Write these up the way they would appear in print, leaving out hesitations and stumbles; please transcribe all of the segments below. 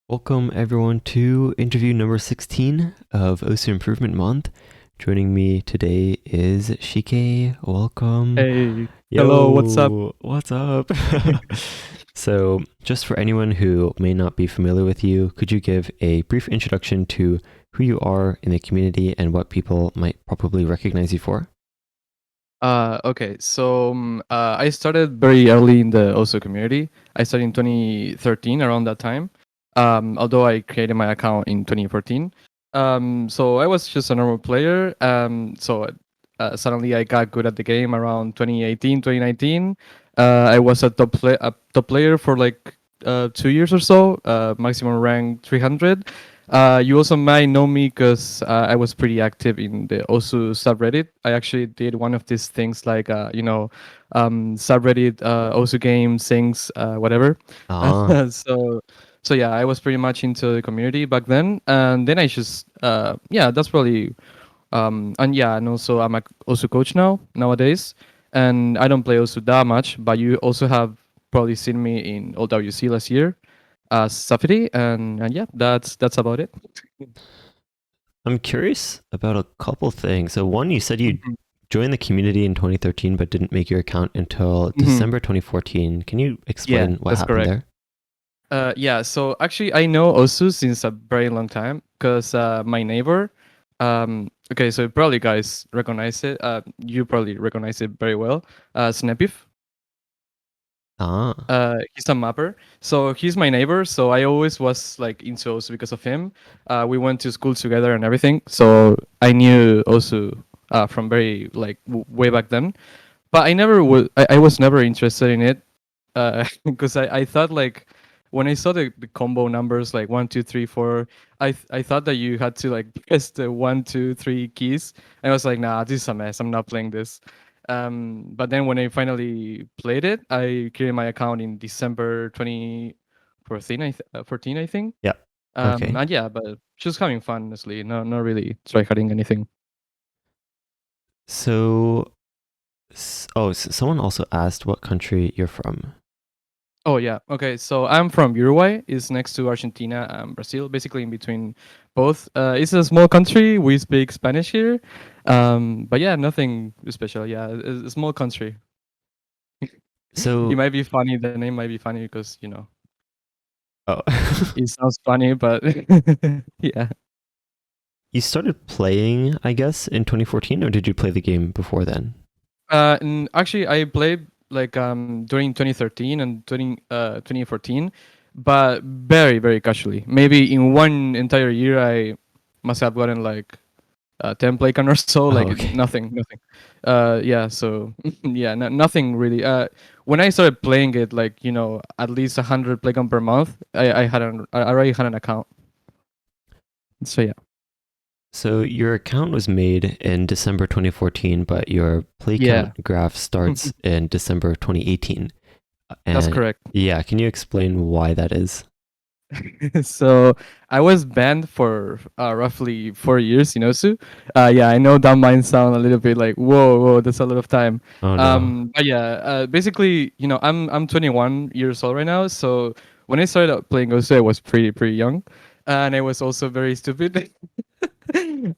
Welcome everyone to interview number 16 of OSU Improvement Month. Joining me today is Shikke. Welcome. Hey, hello, what's up? Yo, what's up? So, just for anyone who may not be familiar with you, could you give a brief introduction to who you are in the community and what people might probably recognize you for? I started very early in the OSO community. I started in 2013, around that time. Although I created my account in 2014. So I was just a normal player. Suddenly I got good at the game around 2018, 2019. I was a top player for like 2 years or so, maximum rank 300. You also might know me because I was pretty active in the OSU subreddit. I actually did one of these things like, subreddit, OSU games, things, whatever. Ah, so, so yeah, I was pretty much into the community back then. And then I just, yeah, that's probably, and yeah, and also I'm a OSU coach nowadays. And I don't play OSU that much, but you also have probably seen me in OWC last year as Safety, and yeah, that's about it. I'm curious about a couple things. So, one, you said you Mhm. joined the community in 2013 but didn't make your account until Mhm. December 2014. Can you Yeah, explain what that's happened correct. there? Yeah, so actually, I know Osu since a very long time because my neighbor. Okay, so probably guys recognize it. You probably recognize it very well. Snapif. Ah, He's a mapper. So he's my neighbor. So I always was like into Osu because of him. We went to school together and everything. So I knew Osu from very like way back then. But I never was. I was never interested in it because I thought like when I saw the combo numbers like 1 2 3 4, I thought that you had to like press the 1 2 3 keys. And I was like, nah, this is a mess. I'm not playing this. But then when I finally played it, I created my account in December 2014. 14, I think. yeah. Okay. And yeah, but just having fun, honestly. No, not really tryharding anything. So, someone also asked what country you're from. Oh yeah. Okay. So I'm from Uruguay. It's next to Argentina and Brazil, basically in between both. It's a small country. We speak Spanish here. But yeah, nothing special. Yeah, it's a small country. It So, might be funny. The name might be funny because oh, it sounds funny, but yeah. you started playing, I guess, in 2014, or did you play the game before then? And actually, I played like during 2013 and 2014, but very very casually. Maybe in one entire year, I must have gotten like 10 play count or so, Oh, like okay. nothing. Yeah, so yeah, nothing really. When I started playing it, like at least 100 play count per month, I already had an account. So yeah. So, your account was made in December 2014, but your play Yeah. count graph starts in December 2018. That's And correct. yeah, can you explain why that is? So I was banned for roughly 4 years, Sue. Yeah, I know that might sound a little bit like whoa, that's a lot of time. Oh, no. But yeah, basically, I'm 21 years old right now. So when I started out playing Osu, I was pretty young, and I was also very stupid,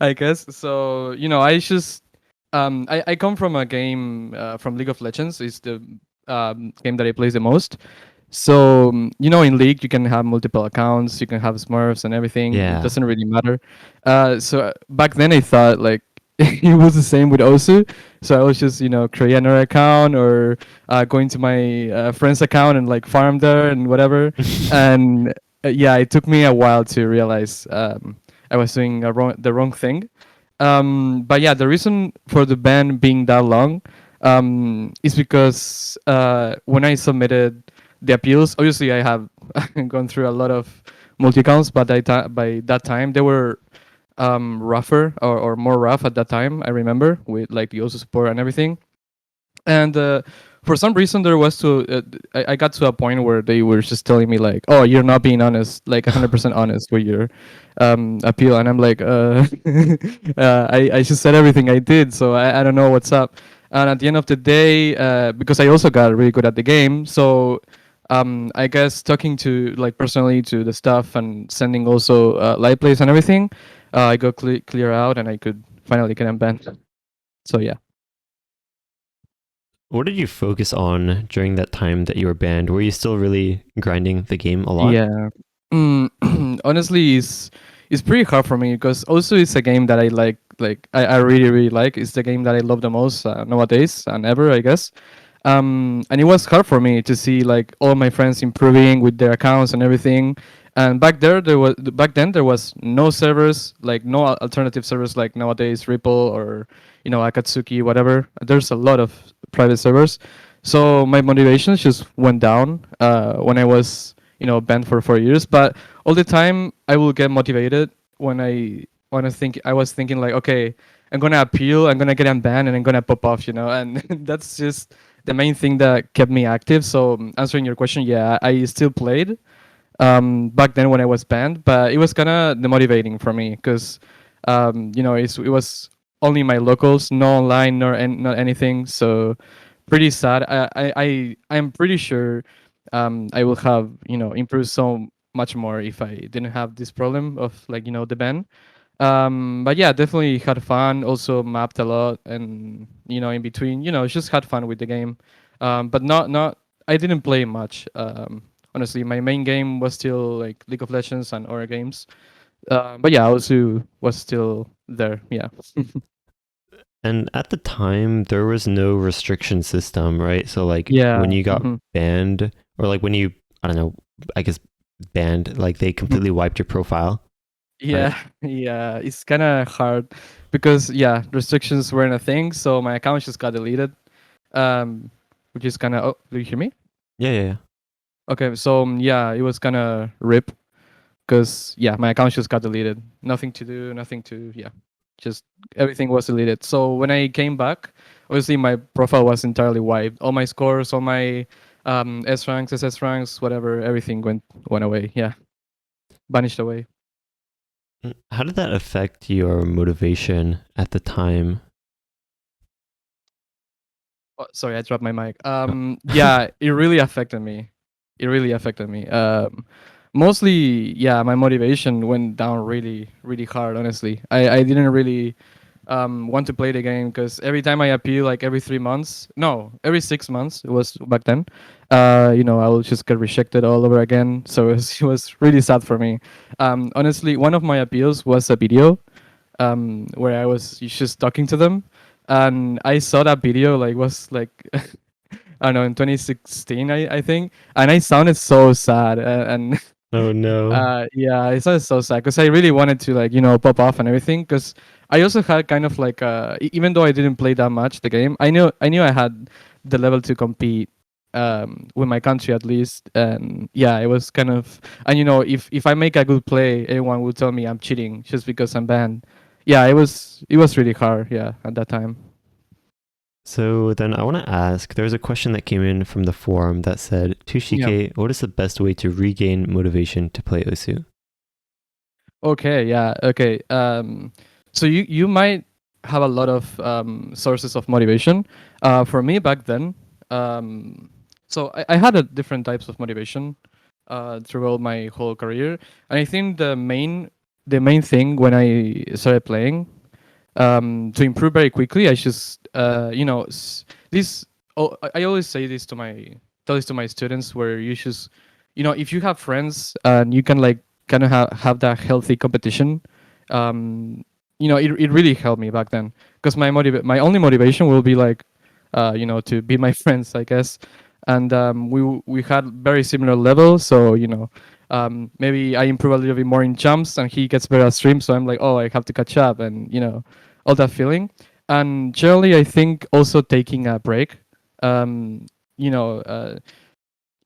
I guess. So I just I come from a game from League of Legends. It's the game that I play the most. So, in League, you can have multiple accounts, you can have Smurfs and everything. It Yeah. doesn't really matter. So back then, I thought like it was the same with Osu. So I was just, create another account or going to my friend's account and like farm there and whatever. And yeah, it took me a while to realize I was doing the wrong thing. But yeah, the reason for the ban being that long is because when I submitted the appeals, obviously I have gone through a lot of multi accounts, but by that time they were rougher or more rough at that time. I remember with like the OSU support and everything. And for some reason, there was I got to a point where they were just telling me like, "Oh, you're not being honest, like 100% honest with your appeal," and I'm like, I just said everything I did, so I don't know what's up." And at the end of the day, because I also got really good at the game, so I guess talking to like personally to the staff and sending also live plays and everything, I got clear out and I could finally get unbanned. So yeah. What did you focus on during that time that you were banned? Were you still really grinding the game a lot? Yeah. Honestly, it's pretty hard for me because also it's a game that I like. Like I really really like. It's the game that I love the most nowadays and ever, I guess. And it was hard for me to see like all my friends improving with their accounts and everything. And back then there was no servers, like no alternative servers like nowadays Ripple or Akatsuki, whatever. There's a lot of private servers. So my motivations just went down when I was banned for 4 years. But all the time I will get motivated when I was thinking like, okay, I'm gonna appeal, I'm gonna get unbanned, and I'm gonna pop off, and that's just the main thing that kept me active. So answering your question, yeah, I still played back then when I was banned, but it was kind of demotivating for me because it was only my locals, no online nor not anything. So pretty sad. I'm pretty sure I will have improved so much more if I didn't have this problem of like the ban. But yeah, definitely had fun. Also mapped a lot, and in between, just had fun with the game. But not I didn't play much. Honestly, my main game was still like League of Legends and other games. But yeah, I also was still there. Yeah. And at the time, there was no restriction system, right? So, like, Yeah. when you got Hmm. banned, or like when you, I don't know, I guess banned, like they completely wiped your profile, right? Yeah, yeah, it's kind of hard because yeah, restrictions weren't a thing, so my account just got deleted. Um, which is kind of. Oh, do you hear me? Yeah, yeah, yeah. Okay, so yeah, it was kind of rip because yeah, my account just got deleted. Nothing to do, nothing to yeah, just everything was deleted. So when I came back, obviously my profile was entirely wiped. All my scores, all my S ranks, SS ranks, whatever, everything went away. Yeah, vanished away. How did that affect your motivation at the time? Oh, sorry, I dropped my mic. Oh. Yeah, it really affected me. It really affected me. Mostly, yeah, my motivation went down really, really hard. Honestly, I didn't really want to play the game because every time I appeal, like every 3 months, no, every 6 months, it was back then. I will just get rejected all over again. So it was really sad for me. Honestly, one of my appeals was a video where I was just talking to them, and I saw that video like was like I don't know in 2016 I think, and I sounded so sad and Oh no. yeah, I sounded so sad because I really wanted to like pop off and everything because I also had kind of like even though I didn't play that much the game, I knew I had the level to compete with my country at least, and yeah, it was kind of, and if I make a good play, everyone will tell me I'm cheating just because I'm banned. Yeah, it was really hard, yeah, at that time. So then I want to ask, there's a question that came in from the forum that said, to Yeah. Shikke, what is the best way to regain motivation to play Osu? Okay, yeah, okay. So you might have a lot of sources of motivation. For me back then, so I had a different types of motivation throughout my whole career, and I think the main thing when I started playing to improve very quickly, I just this. Oh, I always say this to my tell this to my students where you just if you have friends and you can like kind of have that healthy competition, it really helped me back then because my only motivation will be like to beat my friends, I guess. And we had very similar levels, so maybe I improve a little bit more in jumps and he gets better at stream, so I'm like, oh, I have to catch up, and all that feeling. And generally, I think also taking a break. Um, you know,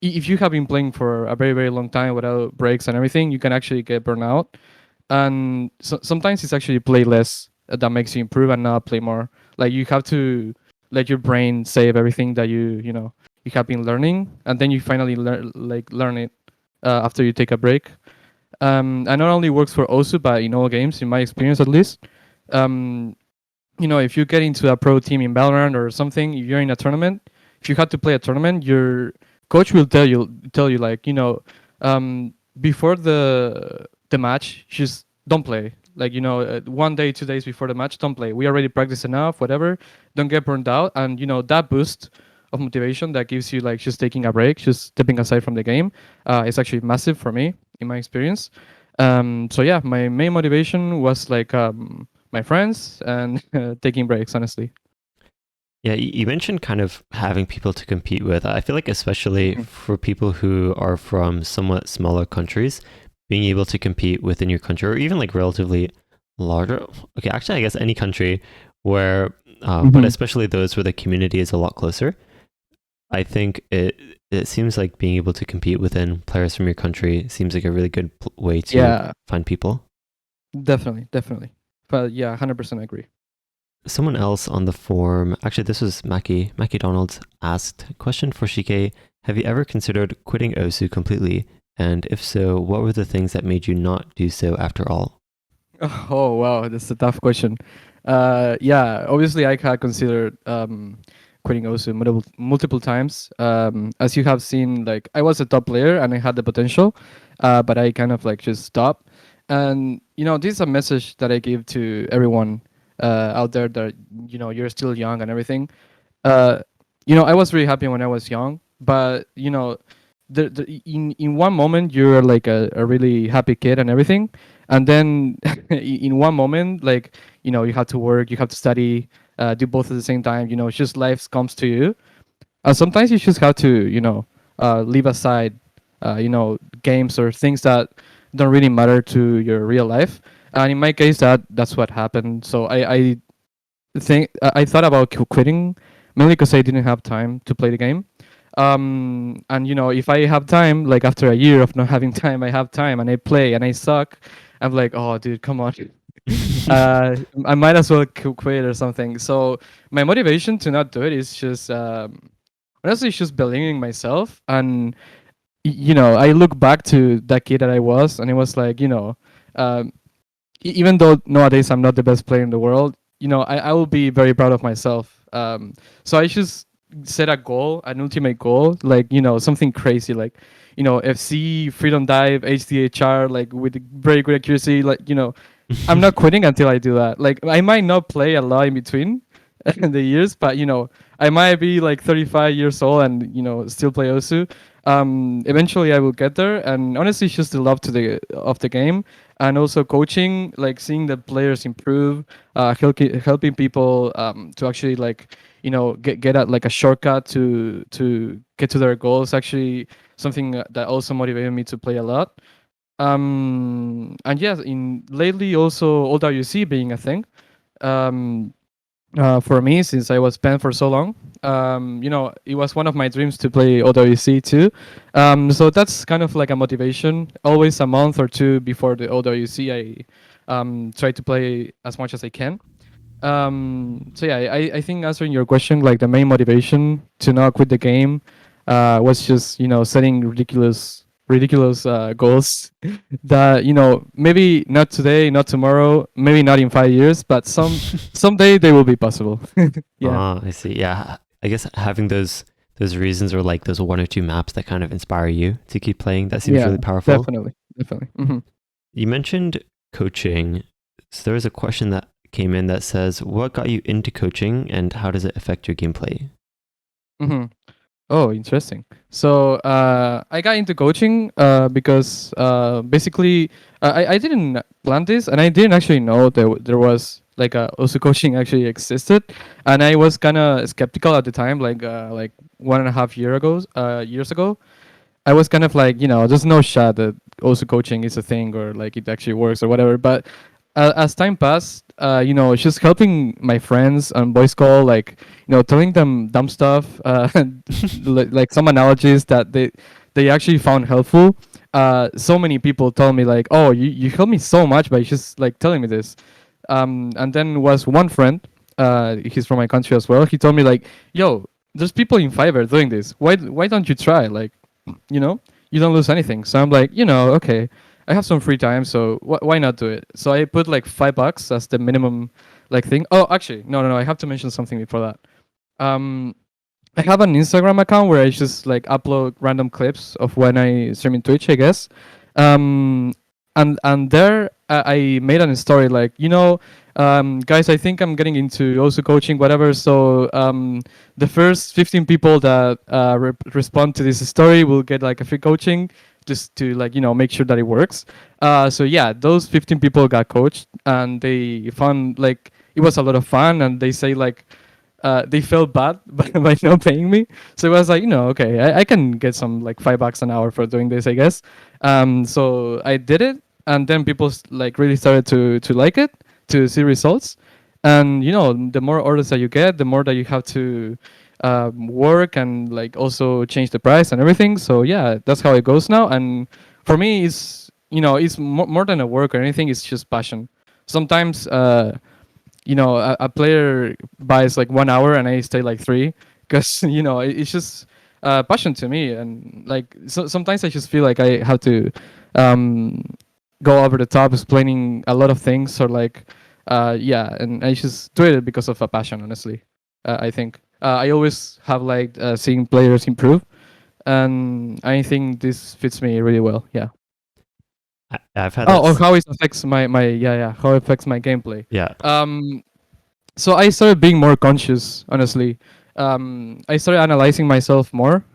if you have been playing for a very very long time without breaks and everything, you can actually get burnout. And sometimes it's actually play less that makes you improve and not play more. Like you have to let your brain save everything that you have been learning, and then you finally learn it after you take a break. And not only works for Osu, but in all games, in my experience at least. Um, if you get into a pro team in Valorant or something, if you're in a tournament, if you have to play a tournament, your coach will tell you like, before the match, just don't play. Like, 1 day, 2 days before the match, don't play. We already practiced enough, whatever. Don't get burned out. And that boost of motivation that gives you like just taking a break, just stepping aside from the game, is actually massive for me in my experience. So yeah, my main motivation was like, my friends and taking breaks, honestly. Yeah, you mentioned kind of having people to compete with. I feel like especially Mhm. for people who are from somewhat smaller countries, being able to compete within your country or even like relatively larger. Okay, actually, I guess any country where, but Mhm. especially those where the community is a lot closer. I think it seems like being able to compete within players from your country seems like a really good way to Yeah, find people. definitely, definitely. But yeah, 100% agree. Someone else on the forum, actually, this was Mackie Donalds asked, question for Shikke, have you ever considered quitting OSU completely? And if so, what were the things that made you not do so after all? Oh wow, that's a tough question. Yeah, obviously I had considered quitting also multiple times. As you have seen, like I was a top player and I had the potential, but I kind of like just stopped. And this is a message that I give to everyone out there that you're still young and everything. uh, I was really happy when I was young, but in one moment you're like a really happy kid and everything, and then in one moment, like you have to work, you have to study, do both at the same time. It's just life comes to you, and sometimes you just have to leave aside games or things that don't really matter to your real life. And in my case, that's what happened. So I think I thought about quitting mainly because I didn't have time to play the game. And if I have time, like after a year of not having time, I have time and I play and I suck. I'm like, oh, dude, come on. I might as well quit or something. So my motivation to not do it is just honestly, it's just believing in myself. And I look back to that kid that I was, and it was like, um, even though nowadays I'm not the best player in the world, I will be very proud of myself. So I just set a goal, an ultimate goal, like something crazy, like FC, freedom dive, HDHR, like with very good accuracy. Like I'm not quitting until I do that. Like I might not play a lot in between the years, but I might be like 35 years old and still play Osu. Eventually I will get there, and honestly, it's just the love to the of the game, and also coaching, like seeing the players improve, helping people to actually like get at like a shortcut to get to their goals. Actually, something that also motivated me to play a lot. And yes, in lately also OWC being a thing. Um, for me, since I was banned for so long, it was one of my dreams to play OWC too. So that's kind of like a motivation. Always a month or two before the OWC, I try to play as much as I can. So yeah, I think answering your question, like the main motivation to not quit the game was just setting ridiculous goals that maybe not today, not tomorrow, maybe not in 5 years, but someday they will be possible. Yeah. Ah, I see. Yeah, I guess having those reasons or like those one or two maps that kind of inspire you to keep playing, that seems Yeah, really powerful. definitely, definitely. Hmm. You mentioned coaching. So there was a question that came in that says, what got you into coaching and how does it affect your gameplay? Hmm. Oh, interesting. So I got into coaching because basically I didn't plan this, and I didn't actually know there was like also coaching actually existed, and I was kind of skeptical at the time, like 1.5 years ago. I was kind of like, there's no shot that also coaching is a thing or like it actually works or whatever. But as time passed, just helping my friends on voice call, like, telling them dumb stuff, like some analogies that they actually found helpful. So many people told me like, oh, you helped me so much by just like telling me this. And then was one friend, he's from my country as well. He told me like, yo, there's people in Fiverr doing this. Why don't you try? Like, you know you don't lose anything. So I'm like, okay, I have some free time, so why not do it? So I put like $5 as the minimum like thing. Oh, actually, no, I have to mention something before that. um I have an Instagram account where I just like upload random clips of when I stream in Twitch, I guess. Um, and there I made a story like, guys, I think I'm getting into also coaching, whatever. So the first 15 people that respond to this story will get like a free coaching, just to like make sure that it works. So yeah, those 15 people got coached, and they found like it was a lot of fun, and they say like they felt bad by not paying me. So it was like, okay, I can get some like $5 an hour for doing this, I guess. So I did it, and then people like really started to like it, to see results. And the more orders that you get, the more that you have to work and like also change the price and everything. So yeah, that's how it goes now. And for me, it's more than a work or anything. It's just passion. Sometimes a player buys like 1 hour and I stay like three, because it's just passion to me. And like sometimes I just feel like I have to um, go over the top explaining a lot of things, or like yeah, and I just do it because of a passion, honestly. I think I always have like seeing players improve, and I think this fits me really well. Yeah. I've had Oh, that. or how it affects my yeah, how it affects my gameplay. Yeah. So I started being more conscious, honestly. I started analyzing myself more,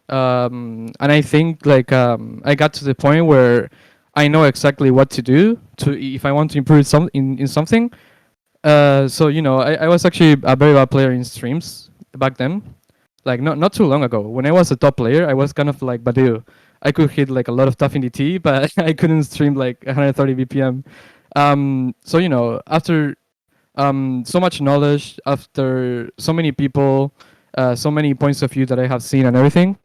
and I think like I got to the point where I know exactly what to do to if I want to improve in something. So I was actually a very bad player in streams back then. Like not too long ago, when I was a top player, I was kind of like Badu. I could hit like a lot of stuff in DT, but I couldn't stream like 130 BPM. So after so much knowledge, after so many people, so many points of view that I have seen and everything,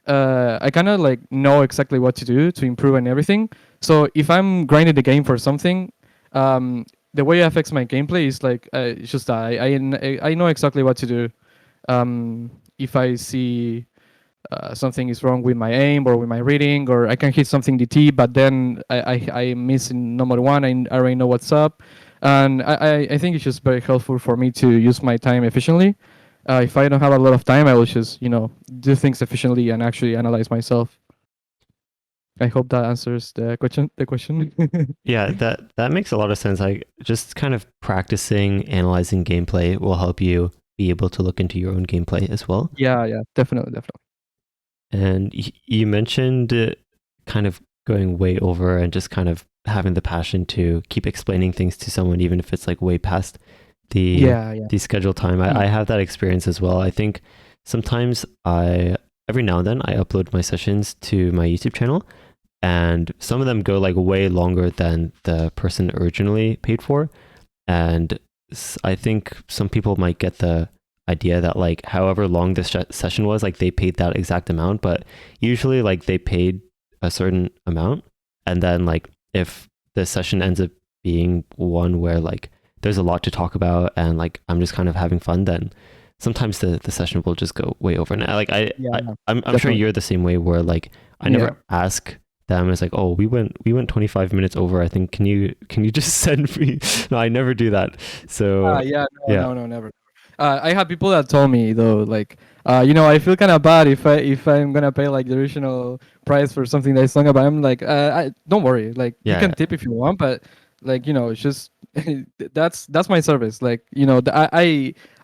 I kind of like know exactly what to do to improve and everything. So if I'm grinding the game for something, the way it affects my gameplay is like it's just that I know exactly what to do. If I see something is wrong with my aim or with my reading, or I can hit something DT, but then I miss in number one. I already know what's up, and I think it's just very helpful for me to use my time efficiently. If I don't have a lot of time, I will just do things efficiently and actually analyze myself. I hope that answers the question. Yeah, that makes a lot of sense. Like just kind of practicing analyzing gameplay will help you be able to look into your own gameplay as well. Yeah, definitely. And you mentioned kind of going way over and just kind of having the passion to keep explaining things to someone, even if it's like way past Yeah. the scheduled time. I have that experience as well. I think sometimes every now and then I upload my sessions to my YouTube channel, and some of them go like way longer than the person originally paid for. And I think some people might get the idea that like however long this session was, like they paid that exact amount, but usually like they paid a certain amount, and then like if the session ends up being one where like there's a lot to talk about and like I'm just kind of having fun, then sometimes the session will just go way over. And I'm sure you're the same way, where like I never ask them. It's like, oh, we went 25 minutes over, I think, can you just send me? No, I never do that. So No, never. I have people that told me though, like, I feel kind of bad if I'm gonna pay like the original price for something that's long about. I'm like, don't worry, like you can tip if you want, but like it's just that's my service. Like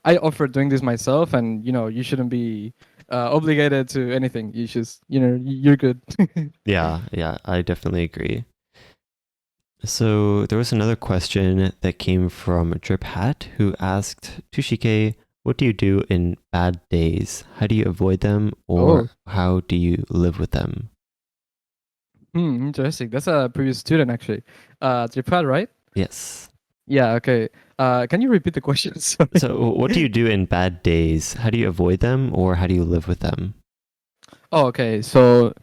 I offer doing this myself, and you shouldn't be obligated to anything. You just you're good. yeah, I definitely agree. So there was another question that came from Drip Hat, who asked to Shikke, what do you do in bad days? How do you avoid them, or how do you live with them? Interesting. That's a previous student actually. Drip Hat, right? Yes. Yeah, okay. Can you repeat the question? Sorry. So what do you do in bad days? How do you avoid them, or how do you live with them? Oh, okay. So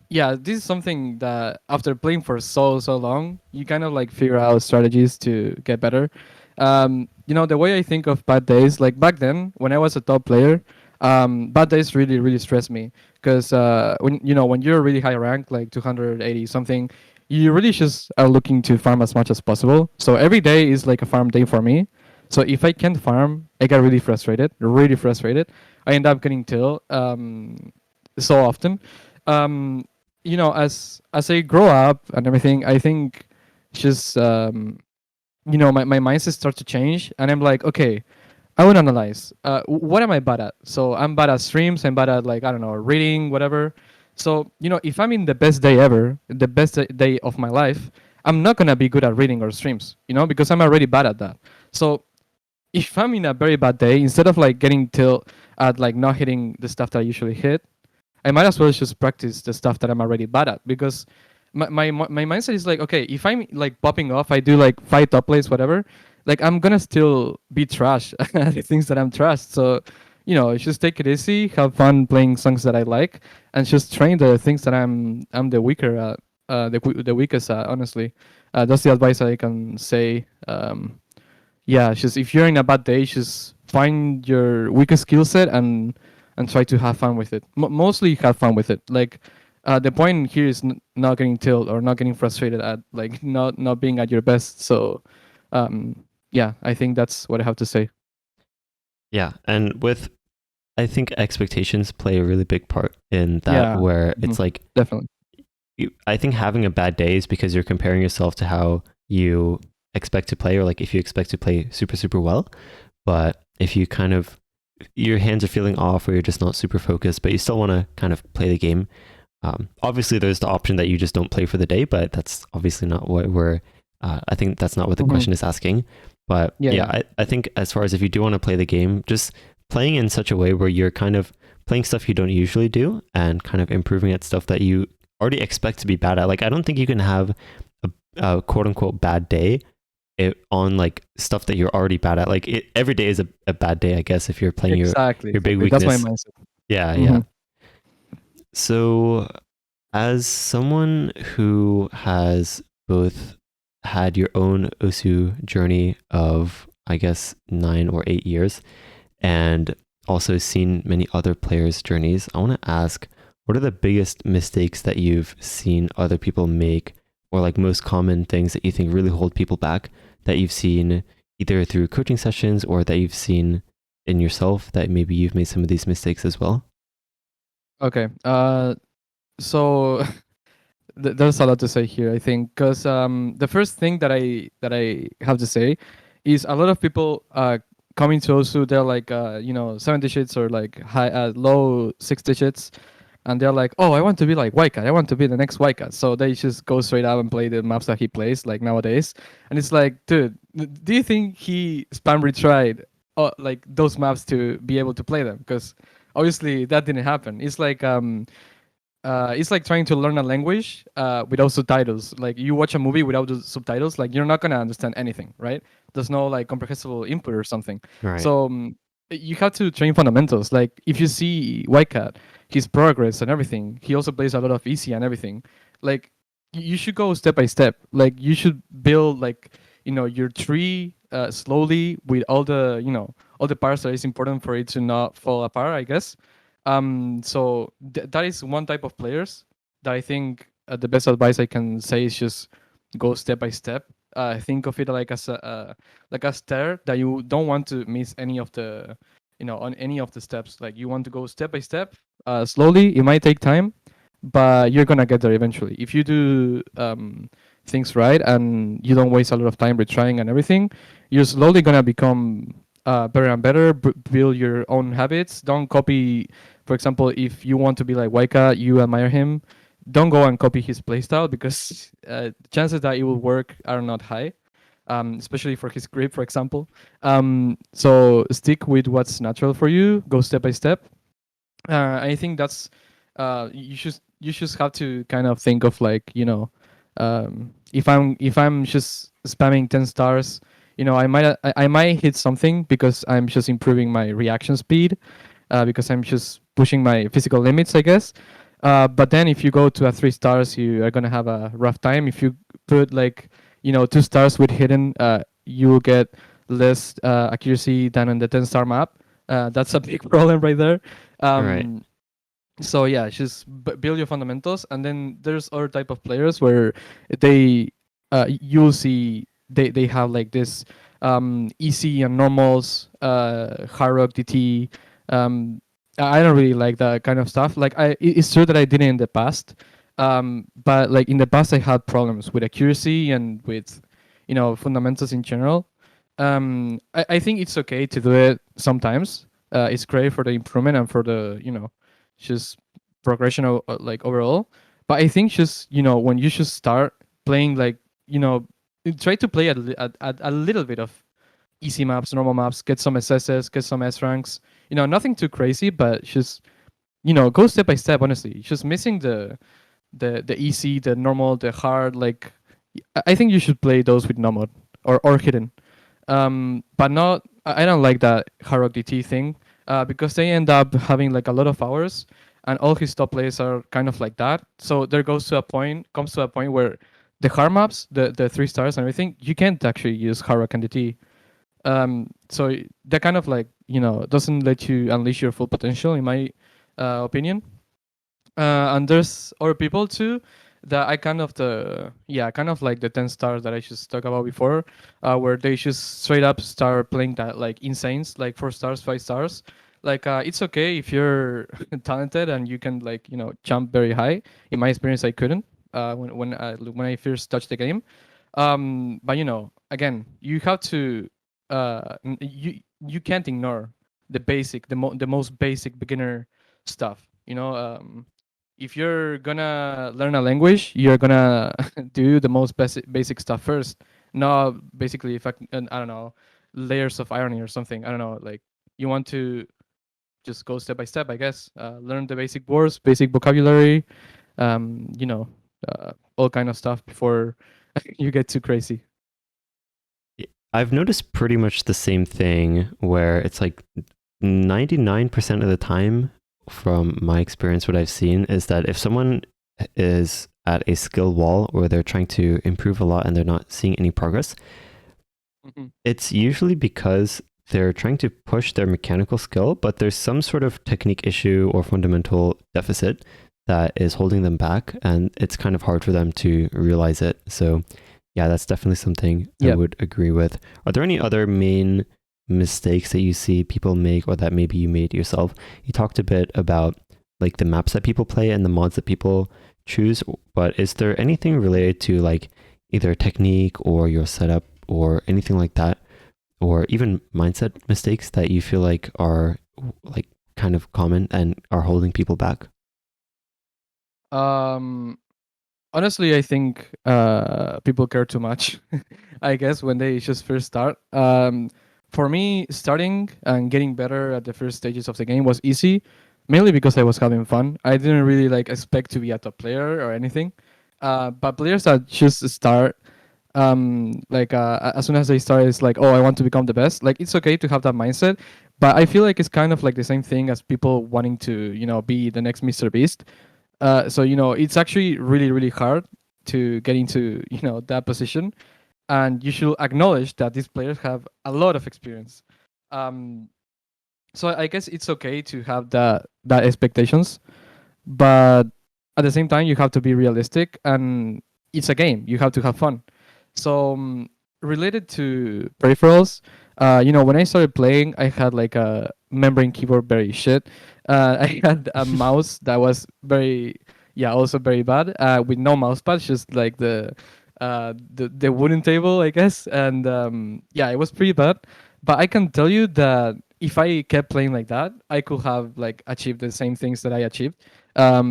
yeah, this is something that after playing for so long, you kind of like figure out strategies to get better. The way I think of bad days, like back then when I was a top player, bad days really stressed me, because when you're really high rank, like 280 something, you really just are looking to farm as much as possible. So every day is like a farm day for me. So if I can't farm, I get really frustrated, really frustrated. I end up getting tilt so often. Um, as I grow up and everything, I think just my mindset starts to change, and I'm like, okay, I would analyze what am I bad at. So I'm bad at streams. I'm bad at, like, I don't know, reading, whatever. So if I'm in the best day ever, the best day of my life, I'm not gonna be good at reading or streams, because I'm already bad at that. So if I'm in a very bad day, instead of like getting tilt at like not hitting the stuff that I usually hit, I might as well just practice the stuff that I'm already bad at, because my mindset is like, okay, if I'm like popping off, I do like 5 top plays, whatever, like I'm gonna still be trash at the things that I'm trash. So, just take it easy, have fun playing songs that I like, and just train the things that I'm the weaker at, the weakest at. Honestly, that's the advice I can say. Yeah, just if you're in a bad day, just find your weakest skill set and try to have fun with it. Mostly have fun with it. Like, the point here is not getting tilted or not getting frustrated at like not being at your best. So, yeah, I think that's what I have to say. Yeah, and with I think expectations play a really big part in that, Yeah, where it's like definitely. I think having a bad day is because you're comparing yourself to how you expect to play, or like if you expect to play super, super well. But if you kind of, your hands are feeling off, or you're just not super focused, but you still want to kind of play the game. Obviously, there's the option that you just don't play for the day, but that's obviously not what I think that's not what the question is asking. But Yeah, yeah, yeah. I think as far as if you do want to play the game, just playing in such a way where you're kind of playing stuff you don't usually do and kind of improving at stuff that you already expect to be bad at. Like, I don't think you can have a quote unquote bad day on like stuff that you're already bad at. Like, every day is a bad day, I guess, if you're playing Exactly, your big exactly. That's my weakness. mindset. Yeah, Hmm. yeah. So, as someone who has both had your own OSU journey of, I guess, 9 or 8 years, and also seen many other players' journeys, I want to ask, what are the biggest mistakes that you've seen other people make, or like most common things that you think really hold people back, that you've seen either through coaching sessions or that you've seen in yourself, that maybe you've made some of these mistakes as well? Okay. So there's a lot to say here, I think, because the first thing that I have to say is a lot of people coming to Osu, they're like 7 digits or like high low 6 digits, and they're like, oh, I want to be like Waika, I want to be the next Waika. So they just go straight up and play the maps that he plays like nowadays, and it's like, dude, do you think he spam retried like those maps to be able to play them? Because obviously that didn't happen. It's like trying to learn a language without subtitles. Like, you watch a movie without the subtitles, like you're not gonna understand anything, right? There's no like comprehensible input or something. Right. So you have to train fundamentals. Like, if you see Whitecat, his progress and everything, he also plays a lot of easy and everything. Like, you should go step by step. Like, you should build like your tree slowly with all the parts that is important for it to not fall apart, I guess. So that is one type of players that I think the best advice I can say is just go step by step. Think of it like as a stair that you don't want to miss any of the on any of the steps. Like, you want to go step by step, slowly. It might take time, but you're gonna get there eventually if you do things right and you don't waste a lot of time retrying and everything. You're slowly gonna become better and better. Build your own habits. Don't copy. For example, if you want to be like Waika, you admire him, don't go and copy his playstyle, because chances that it will work are not high, especially for his grip, for example. So stick with what's natural for you. Go step by step. I think that's you just have to kind of think of like if I'm just spamming 10 stars, I might hit something because I'm just improving my reaction speed, because I'm just pushing my physical limits, I guess. But then if you go to a 3 stars, you are gonna have a rough time. If you put like 2 stars with hidden, you will get less accuracy than on the 10 star map. That's a big problem right there. Right. Um, so yeah, just build your fundamentals, and then there's other type of players where they you'll see they have like this easy and normals, hard rock DT. I don't really like that kind of stuff. Like it's true that I did it in the past, but like in the past I had problems with accuracy and with, fundamentals in general. I think it's okay to do it sometimes. It's great for the improvement and for the, just progression like overall. But I think just, when you should start playing, like, try to play at a little bit of easy maps, normal maps, get some SSs, get some S ranks. Nothing too crazy, but just, go step by step. Honestly, just missing the easy, the normal, the hard. Like, I think you should play those with no mod or hidden. But not. I don't like that hard DT thing, because they end up having like a lot of hours, and all his top plays are kind of like that. So there comes to a point where the hard maps, the 3 stars and everything, you can't actually use hard and DT. So that kind of like, doesn't let you unleash your full potential, in my opinion. And there's other people too that I kind of like the 10 stars that I just talked about before, where they just straight up start playing that like insanes, like 4 stars, 5 stars. Like, it's okay if you're talented and you can, like, jump very high. In my experience, I couldn't, when I first touched the game. But again, you have to, you can't ignore the most basic beginner stuff. If you're gonna learn a language, you're gonna do the most basic stuff first. Not basically, if I don't know, layers of irony or something. I don't know. Like, you want to just go step by step, I guess. Learn the basic words, basic vocabulary, um, you know, all kind of stuff before you get too crazy. I've noticed pretty much the same thing where it's like 99% of the time, from my experience, what I've seen is that if someone is at a skill wall where they're trying to improve a lot and they're not seeing any progress, Mm-hmm. it's usually because they're trying to push their mechanical skill, but there's some sort of technique issue or fundamental deficit that is holding them back, and it's kind of hard for them to realize it. So, yeah, that's definitely something I Yeah. would agree with. Are there any other main mistakes that you see people make, or that maybe you made yourself? You talked a bit about like the maps that people play and the mods that people choose, but is there anything related to like either technique or your setup or anything like that, or even mindset mistakes that you feel like are like kind of common and are holding people back? Um, Honestly, I think people care too much. I guess when they just first start. For me, starting and getting better at the first stages of the game was easy, mainly because I was having fun. I didn't really like expect to be a top player or anything. But players that just start, like, as soon as they start, it's like, oh, I want to become the best. Like, it's okay to have that mindset, but I feel like it's kind of like the same thing as people wanting to, be the next Mr. Beast. So it's actually really really hard to get into that position, and you should acknowledge that these players have a lot of experience. Um, so I guess it's okay to have that expectations, but at the same time you have to be realistic, and it's a game. You have to have fun. So, related to peripherals, when I started playing, I had like a membrane keyboard, very shit. I had a mouse that was very, yeah, also very bad. With no mouse pad, just like the wooden table, I guess. And yeah, it was pretty bad. But I can tell you that if I kept playing like that, I could have like achieved the same things that I achieved. I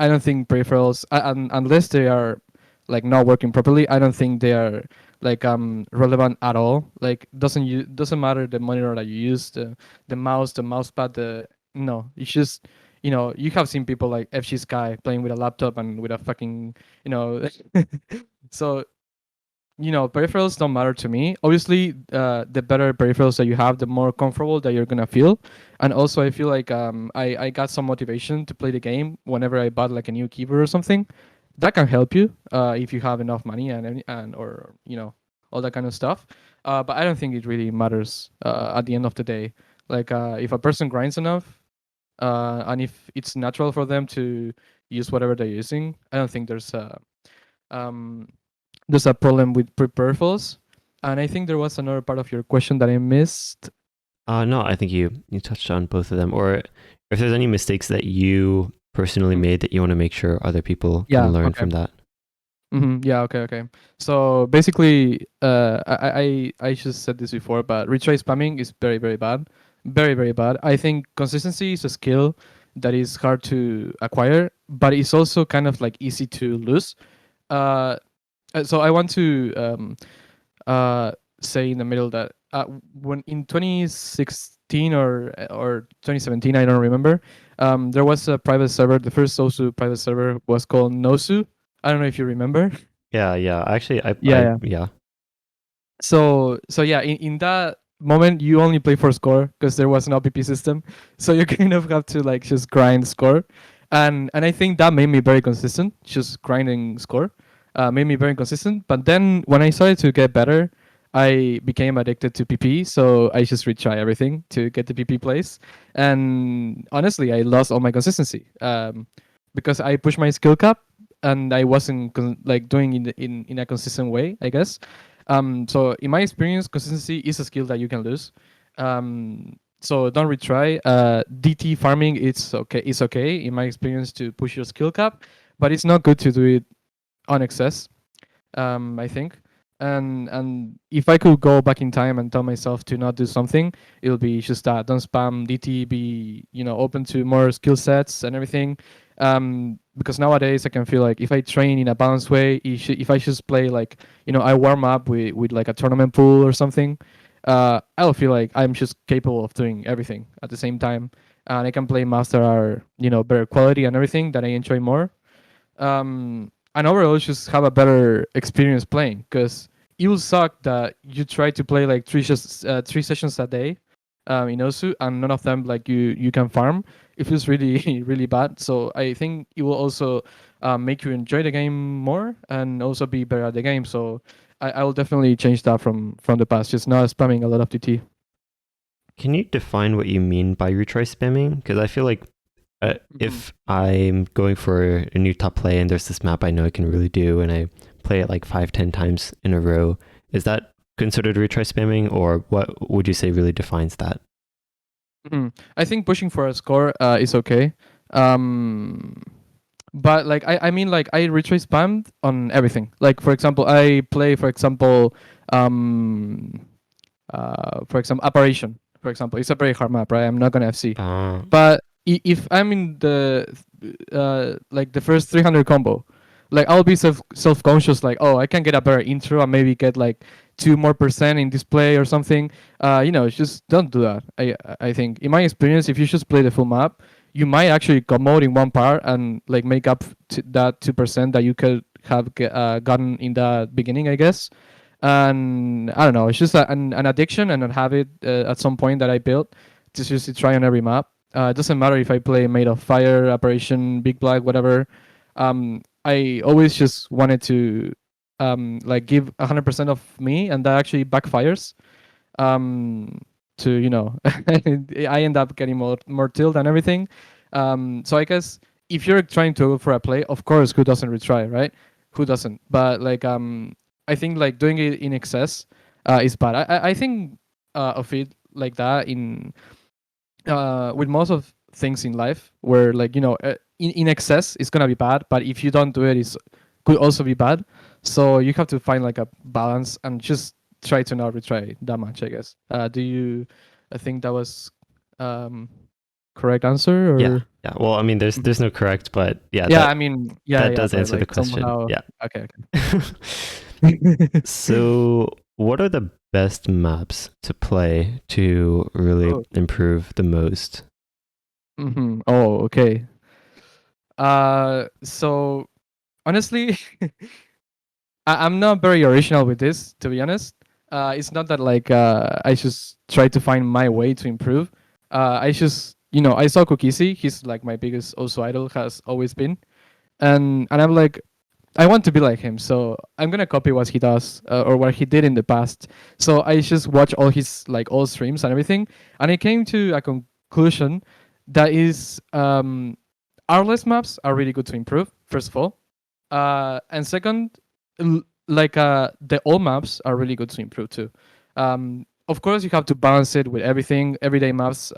don't think peripherals, unless they are like not working properly, I don't think they are like relevant at all. Like, doesn't matter the monitor that you use, the mouse, the mouse pad, the no, it's just, you have seen people like FG Sky playing with a laptop and with a fucking, you know so, peripherals don't matter to me. Obviously, the better peripherals that you have, the more comfortable that you're gonna feel. And also, I feel like I got some motivation to play the game whenever I bought like a new keyboard or something. That can help you if you have enough money and or all that kind of stuff. But I don't think it really matters at the end of the day. Like, if a person grinds enough, and if it's natural for them to use whatever they're using, I don't think um, there's a problem with peripherals. And I think there was another part of your question that I missed. No, I think you touched on both of them. Or if there's any mistakes that you personally Mhm. made that you want to make sure other people can Yeah. learn Okay. from that. Yeah. Okay. Okay. So basically, I just said this before, but retry spamming is very very bad, very very bad. I think consistency is a skill that is hard to acquire, but it's also kind of like easy to lose. Uh, so I want to uh, say in the middle that when in 2016 or 2017, I don't remember, there was a private server. The first Osu private server was called Nosu. I don't know if you remember. Yeah, yeah. Actually, Yeah, yeah. yeah. So yeah, in that moment you only play for score because there was an OPP system, so you kind of have to like just grind score, and I think that made me very consistent. Just grinding score, made me very consistent. But then when I started to get better, I became addicted to PP, so I just retry everything to get the PP place, and honestly, I lost all my consistency because I pushed my skill cap and I wasn't like doing in a consistent way, I guess. So in my experience, consistency is a skill that you can lose. So don't retry. DT farming, it's okay. It's okay in my experience to push your skill cap, but it's not good to do it on excess. I think. And if I could go back in time and tell myself to not do something, it'll be just that don't spam DT, be open to more skill sets and everything. Because nowadays I can feel like if I train in a balanced way, if I just play like I warm up with like a tournament pool or something, I'll feel like I'm just capable of doing everything at the same time, and I can play master are better quality and everything that I enjoy more. And overall just have a better experience playing because it will suck that you try to play like three sessions a day in Osu and none of them like you can farm. It feels really really bad. So I think it will also make you enjoy the game more and also be better at the game. So I will definitely change that from the past, just not spamming a lot of TT. Can you define what you mean by retry spamming? Because I feel like Mhm. if I'm going for a new top play and there's this map I know I can really do and I play it like 5, 10 times in a row, is that considered retry spamming, or what would you say really defines that? I think pushing for a score is okay. Um, but like I mean like I retry spammed on everything. Like for example, I play um for example Apparition. For example, it's a very hard map, right? I'm not gonna FC. Uh, But if I'm in the like the first 300 combo, like I'll be self conscious, like oh I can get a better intro and maybe get like 2% more in display or something. Just don't do that. I think in my experience, if you just play the full map, you might actually commode in one part and like make up to that 2% that you could have gotten in the beginning, I guess. And I don't know, it's just an addiction and a habit at some point that I built to just to try on every map. It doesn't matter if I play Made of Fire, Operation, Big Black, whatever. I always just wanted to like give 100% of me, and that actually backfires. Um, to I end up getting more tilt and everything. So I guess if you're trying to go for a play, of course, who doesn't retry, right? Who doesn't? But like I think like doing it in excess is bad. I think of it like that in with most of things in life where like in excess it's gonna be bad, but if you don't do it, it could also be bad. So you have to find like a balance and just try to not retry that much, I guess. Do you I think that was um correct answer yeah, or yeah. Well, I mean, Mhm. there's no correct, but yeah, Yeah, I mean that yeah, does but answer the like question. somehow Yeah. okay. So, what are the best maps to play to really Oh. improve the most? Oh, okay. So honestly, I'm not very original with this, to be honest. It's not that like I just try to find my way to improve. I just I saw Kukisi. He's like my biggest also idol, has always been, and I'm like I want to be like him, so I'm gonna copy what he does or what he did in the past. So I just watch all his like all streams and everything, and I came to a conclusion that is Artless maps are really good to improve. First of all, and second, like the old maps are really good to improve too. Of course, you have to balance it with everything. Everyday maps,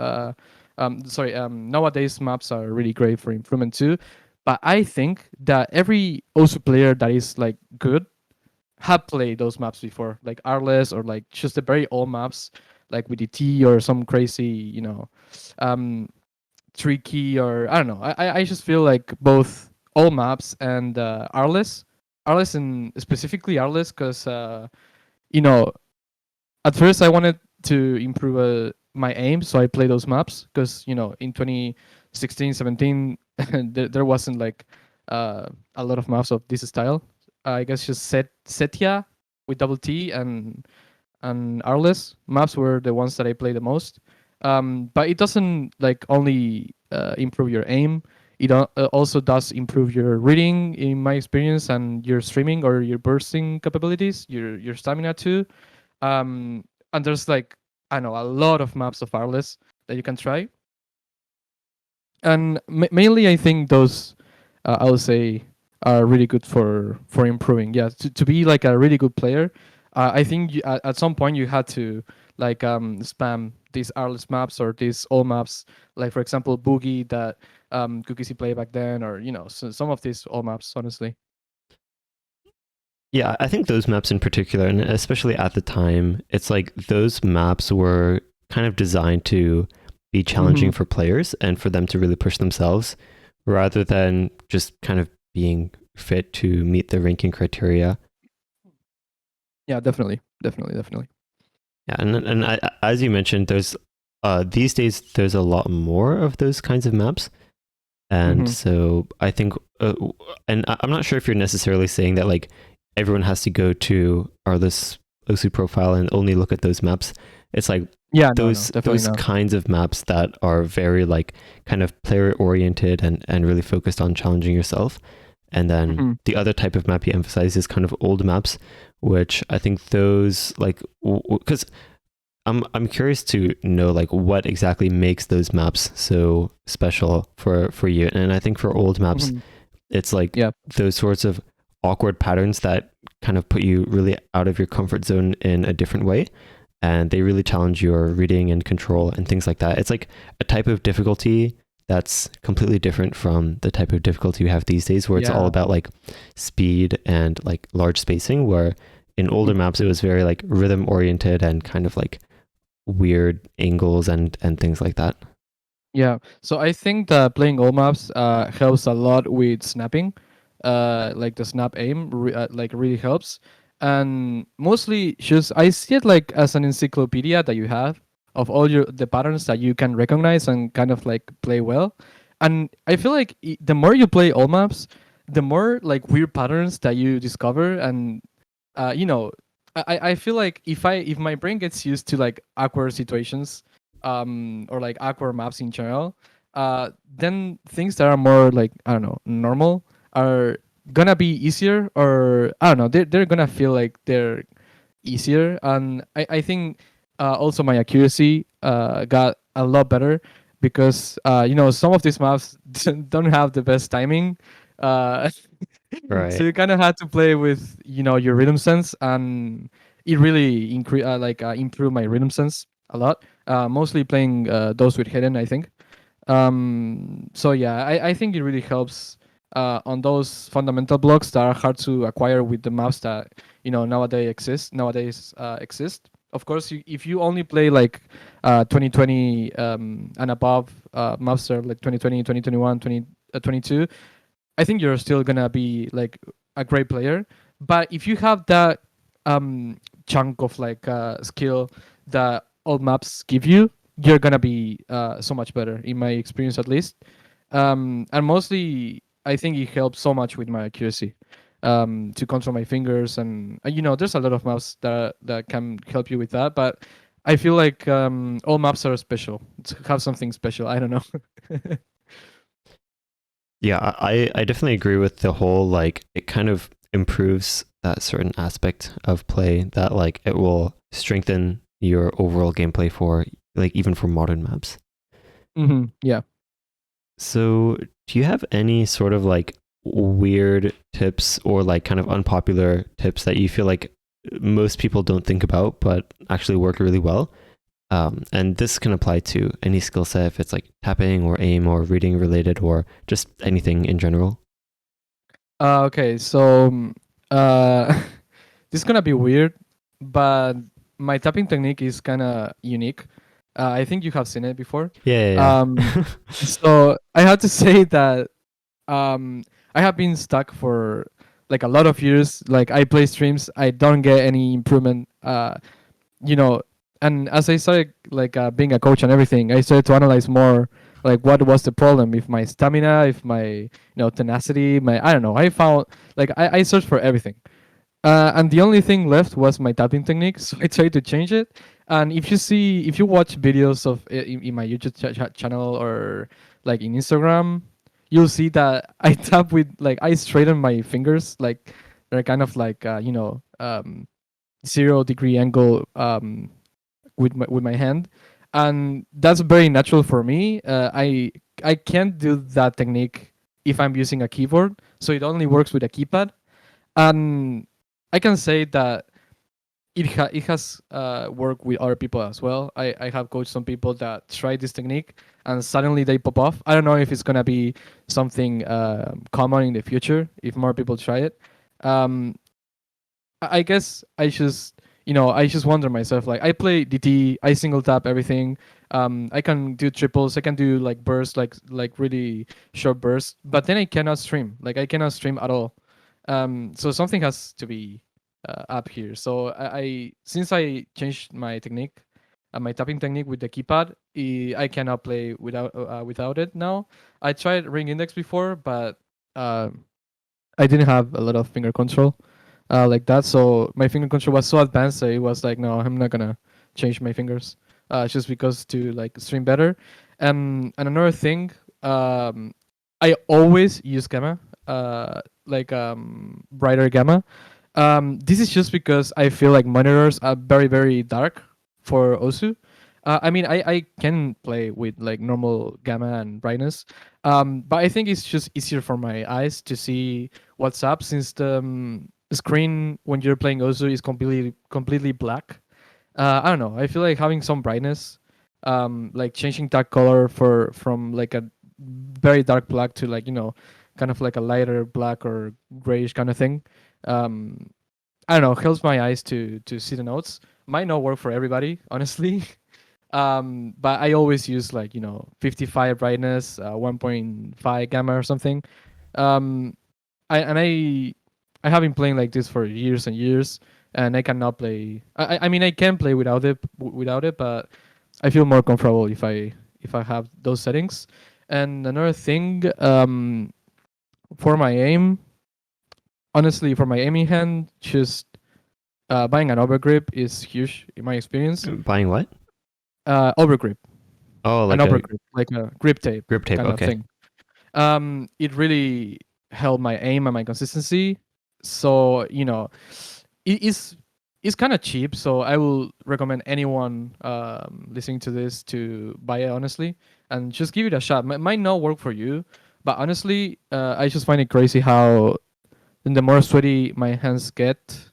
nowadays maps are really great for improvement too. But I think that every OSU player that is like good have played those maps before, like Arles or like just the very old maps, like with the T or some crazy, um, tricky or I don't know. I just feel like both old maps and Arles and specifically Arles, because you know at first I wanted to improve my aim, so I play those maps because in 2016, 17, there wasn't like a lot of maps of this style. I guess just Setia with double T and Arles maps were the ones that I play the most. But it doesn't like only improve your aim. It also does improve your reading, in my experience, and your streaming or your bursting capabilities, your stamina too. um, and there's like I know a lot of maps of Arles that you can try, and mainly I think those I would say are really good for improving. Yeah, to be like a really good player, I think at some point you had to like spam these Arles maps or these old maps, like for example Boogie that Cookies play back then, or some of these old maps. Honestly. Yeah, I think those maps in particular, and especially at the time, it's like those maps were kind of designed to be challenging Hmm. for players and for them to really push themselves rather than just kind of being fit to meet the ranking criteria. Yeah, definitely, definitely, definitely. Yeah, and as you mentioned, there's these days there's a lot more of those kinds of maps, and Hmm. so I think, and I'm not sure if you're necessarily saying that like everyone has to go to Arliss OSU profile and only look at those maps. It's like Yeah, no, no, definitely those not. kinds of maps that are very like kind of player oriented and really focused on challenging yourself. And then Hmm. the other type of map you emphasize is kind of old maps, which I think those like because I'm curious to know like what exactly makes those maps so special for you. And I think for old maps, Hmm. it's like Yeah. those sorts of awkward patterns that kind of put you really out of your comfort zone in a different way. And they really challenge your reading and control and things like that. It's like a type of difficulty that's completely different from the type of difficulty you have these days, where it's all Yeah. about like speed and like large spacing, where in older Mhm. maps it was very like rhythm oriented and kind of like weird angles and things like that. Yeah. So I think that playing all maps helps a lot with snapping. Like the snap aim, like really helps. And mostly, just I see it like as an encyclopedia that you have of all the patterns that you can recognize and kind of like play well. And I feel like the more you play all maps, the more like weird patterns that you discover. And uh, you know, I feel like if my brain gets used to like awkward situations, or like awkward maps in general, then things that are more like I don't know normal are gonna be easier, or I don't know, they're gonna feel like they're easier. And I think also my accuracy got a lot better because some of these maps don't have the best timing. uh, so Right. you kind of had to play with your rhythm sense, and it really improved my rhythm sense a lot. Mostly playing those with hidden, I think. So yeah, I think it really helps on those fundamental blocks that are hard to acquire with the maps that nowadays exist. Of course, if you only play like 2020 and above maps, are like 2020, 2021, 2022, I think you're still gonna be like a great player. But if you have that um, chunk of like skill that all maps give you, you're gonna be so much better, in my experience at least. And mostly, I think it helps so much with my accuracy, to control my fingers, and there's a lot of maps that can help you with that. But I feel like all maps are special. Have something special. I don't know. Yeah, I definitely agree with the whole like it kind of improves that certain aspect of play that like it will strengthen your overall gameplay for like even for modern maps. Yeah. So, do you have any sort of like weird tips or like kind of unpopular tips that you feel like most people don't think about but actually work really well? And this can apply to any skill set, if it's like tapping or aim or reading related or just anything in general. Okay, so uh, this is gonna be weird, but my tapping technique is kind of unique. I think you have seen it before. Yeah, yeah, Um, yeah. so I have to say that I have been stuck for like a lot of years. Like I play streams, I don't get any improvement. You know, and as I started like being a coach and everything, I started to analyze more like what was the problem, if my stamina, if my tenacity, my I don't know. I found like I searched for everything, and the only thing left was my tapping technique. So I tried to change it. And if you watch videos of in my YouTube channel or like in Instagram, you'll see that I tap with like I straighten my fingers like they're kind of like 0 degree angle with my hand, and that's very natural for me. I can't do that technique if I'm using a keyboard, so it only works with a keypad. And I can say that it has worked with other people as well. I have coached some people that try this technique and suddenly they pop off. I don't know if it's gonna be something common in the future if more people try it. Um, I guess I just I just wonder myself, like I play DT, I single tap everything. I can do triples, I can do like bursts, like really short bursts, but then I cannot stream. Like I cannot stream at all. So something has to be up here. So I since I changed my technique, my tapping technique with the keypad, I cannot play without it now. I tried ring index before, but uh, I didn't have a lot of finger control like that. So my finger control was so advanced that it was like, no, I'm not gonna change my fingers just because to like stream better. And another thing, I always use gamma, brighter gamma. This is just because I feel like monitors are very dark for Osu. I mean, I can play with like normal gamma and brightness, but I think it's just easier for my eyes to see what's up since the screen when you're playing Osu is completely black. I don't know. I feel like having some brightness, like changing that color from like a very dark black to like kind of like a lighter black or grayish kind of thing. Um, I don't know. Helps my eyes to see the notes. Might not work for everybody, honestly. But I always use like 55 brightness, 1.5 gamma or something. Um, I have been playing like this for years and years, and I cannot play. I mean I can play without it, but I feel more comfortable if I have those settings. And another thing, for my aim, honestly, for my aiming hand, just buying an overgrip is huge in my experience. Buying what? Overgrip, Oh, an like a overgrip, like a grip tape grip tape. kind of Okay. thing. It really held my aim and my consistency. So it is it's kind of cheap. So I will recommend anyone listening to this to buy it honestly and just give it a shot. Might not work for you, but honestly, I just find it crazy how the more sweaty my hands get,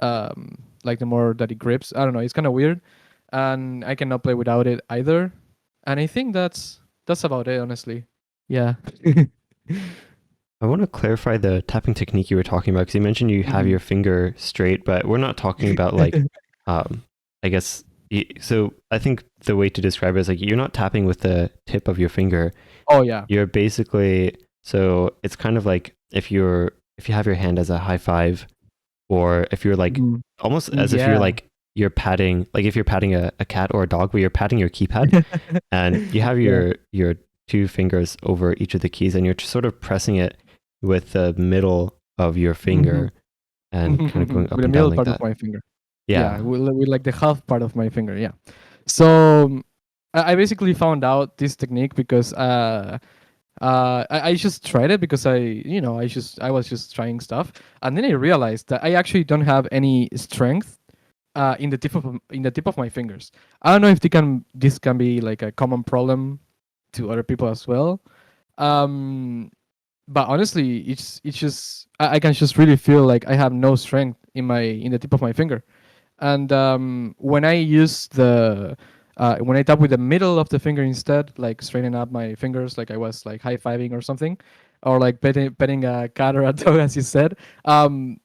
like the more that it grips. I don't know. It's kind of weird, and I cannot play without it either. And I think that's about it, honestly. Yeah. I want to clarify the tapping technique you were talking about because you mentioned you have Mhm. your finger straight, but we're not talking about like, um, I guess. So I think the way to describe it is like you're not tapping with the tip of your finger. Oh yeah. You're basically, so it's kind of like if you have your hand as a high five, or if you're like Mhm. almost as if you're Yeah. like you're patting, like if you're patting a cat or a dog, but you're patting your keypad and you have Yeah. your two fingers over each of the keys and you're sort of pressing it with the middle of your Mhm. finger and kind of going With up the and down middle like part of that. my finger. Yeah, Yeah. with like the half part of my finger. Yeah. So I basically found out this technique because I just tried it because I was just trying stuff, and then I realized that I actually don't have any strength in the tip of my fingers. I don't know if this can be like a common problem to other people as well. Um, but honestly, it's just I can just really feel like I have no strength in the tip of my finger. And when I use the when I tap with the middle of the finger instead, like straightening up my fingers, like I was like high fiving or something, or like petting a cat or a dog, as you said. Um,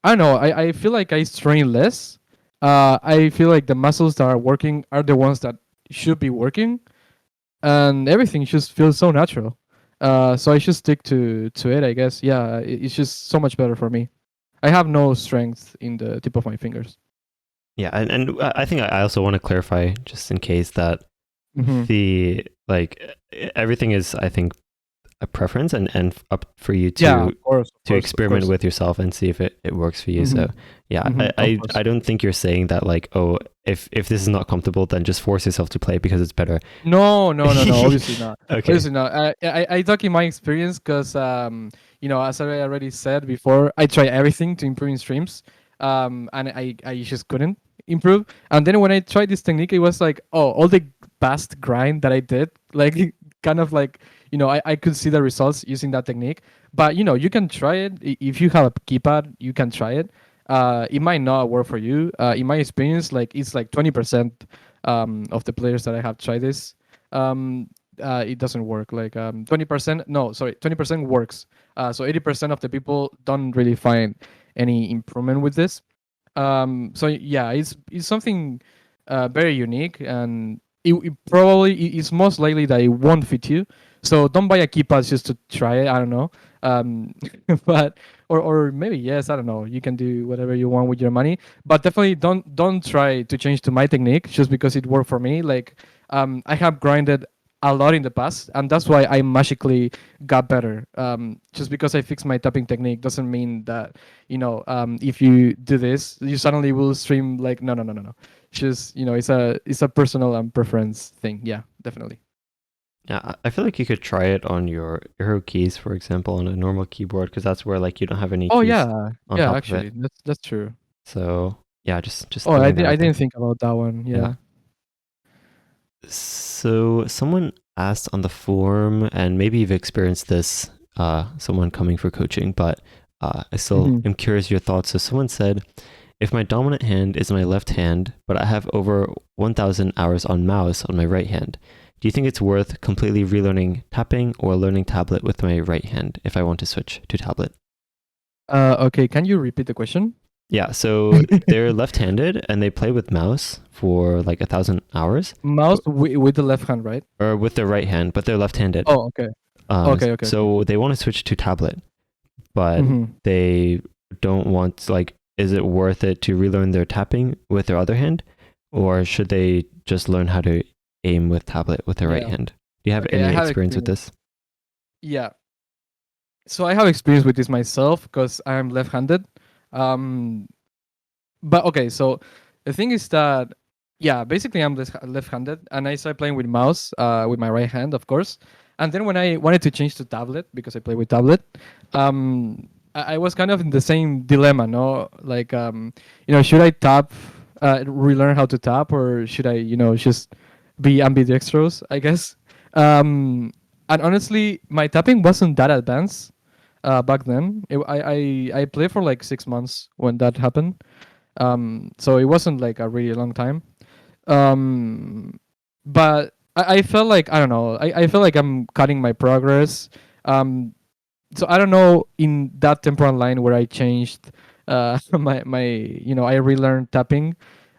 I don't know. I feel like I strain less. I feel like the muscles that are working are the ones that should be working, and everything just feels so natural. So I should stick to it, I guess. Yeah, it's just so much better for me. I have no strength in the tip of my fingers. Yeah, and I think I also want to clarify, just in case, that Mm-hmm. the like everything is, I think, a preference, and up for you Yeah, to of course, of experiment course. with yourself and see if it works for you. Mm-hmm. So yeah, Mm-hmm. Of course. I don't think you're saying that like, oh, if this is not comfortable, then just force yourself to play because it's better. No, no, no, no. Obviously not. Okay. Obviously not. I talk in my experience because as I already said before, I try everything to improve in streams, and I just couldn't improve. And then when I tried this technique, it was like, oh, all the past grind that I did, like kind of like I could see the results using that technique. But you can try it if you have a keypad, you can try it. It might not work for you. In my experience, like it's like 20% of the players that I have tried this, it doesn't work. Like 20%, no, sorry, 20% works. So 80% of the people don't really find any improvement with this. So yeah, it's something very unique, and it probably is most likely that it won't fit you. So don't buy a keypad just to try it. I don't know, um, but or maybe yes, I don't know. You can do whatever you want with your money, but definitely don't try to change to my technique just because it worked for me. Like I have grinded a lot in the past, and that's why I magically got better. Just because I fixed my tapping technique doesn't mean that if you do this, you suddenly will stream. Like no, no, no, no, no. Just it's a personal preference thing. Yeah, definitely. Yeah, I feel like you could try it on your arrow keys, for example, on a normal keyboard, because that's where like you don't have any Oh keys yeah, on yeah. top of it. Actually, that's true. So yeah, just Oh, throwing that I out there. didn't think about that one. Yeah. Yeah. So someone asked on the forum, and maybe you've experienced this, someone coming for coaching, but I still Hmm. am curious your thoughts. So someone said, if my dominant hand is my left hand, but I have over 1,000 hours on mouse on my right hand, do you think it's worth completely relearning tapping or learning tablet with my right hand if I want to switch to tablet? Okay. Can you repeat the question? Yeah, so they're left-handed and they play with mouse for like 1,000 hours, Mouse with the left hand, right? or with their right hand, but they're left-handed. Oh, okay. Okay. Okay. Okay. So they want to switch to tablet, but Mm-hmm. they don't want, like, is it worth it to relearn their tapping with their other hand, or should they just learn how to aim with tablet with their right Yeah. hand? Do you have Okay. I any have experience with experience. this? Yeah. So I have experience with this myself because I'm left-handed. Um, but okay, so the thing is that yeah, basically I'm left-handed, and I started playing with mouse, with my right hand, of course. And then when I wanted to change to tablet because I play with tablet, I was kind of in the same dilemma, no? Like, should I tap, relearn how to tap, or should I, just be ambidextrous? I guess. Um, and honestly, my tapping wasn't that advanced back then. I played for like 6 months when that happened. So it wasn't like a really long time. Um, but I felt like I don't know. I feel like I'm cutting my progress. Um, so I don't know in that temporal line where I changed my I relearned tapping.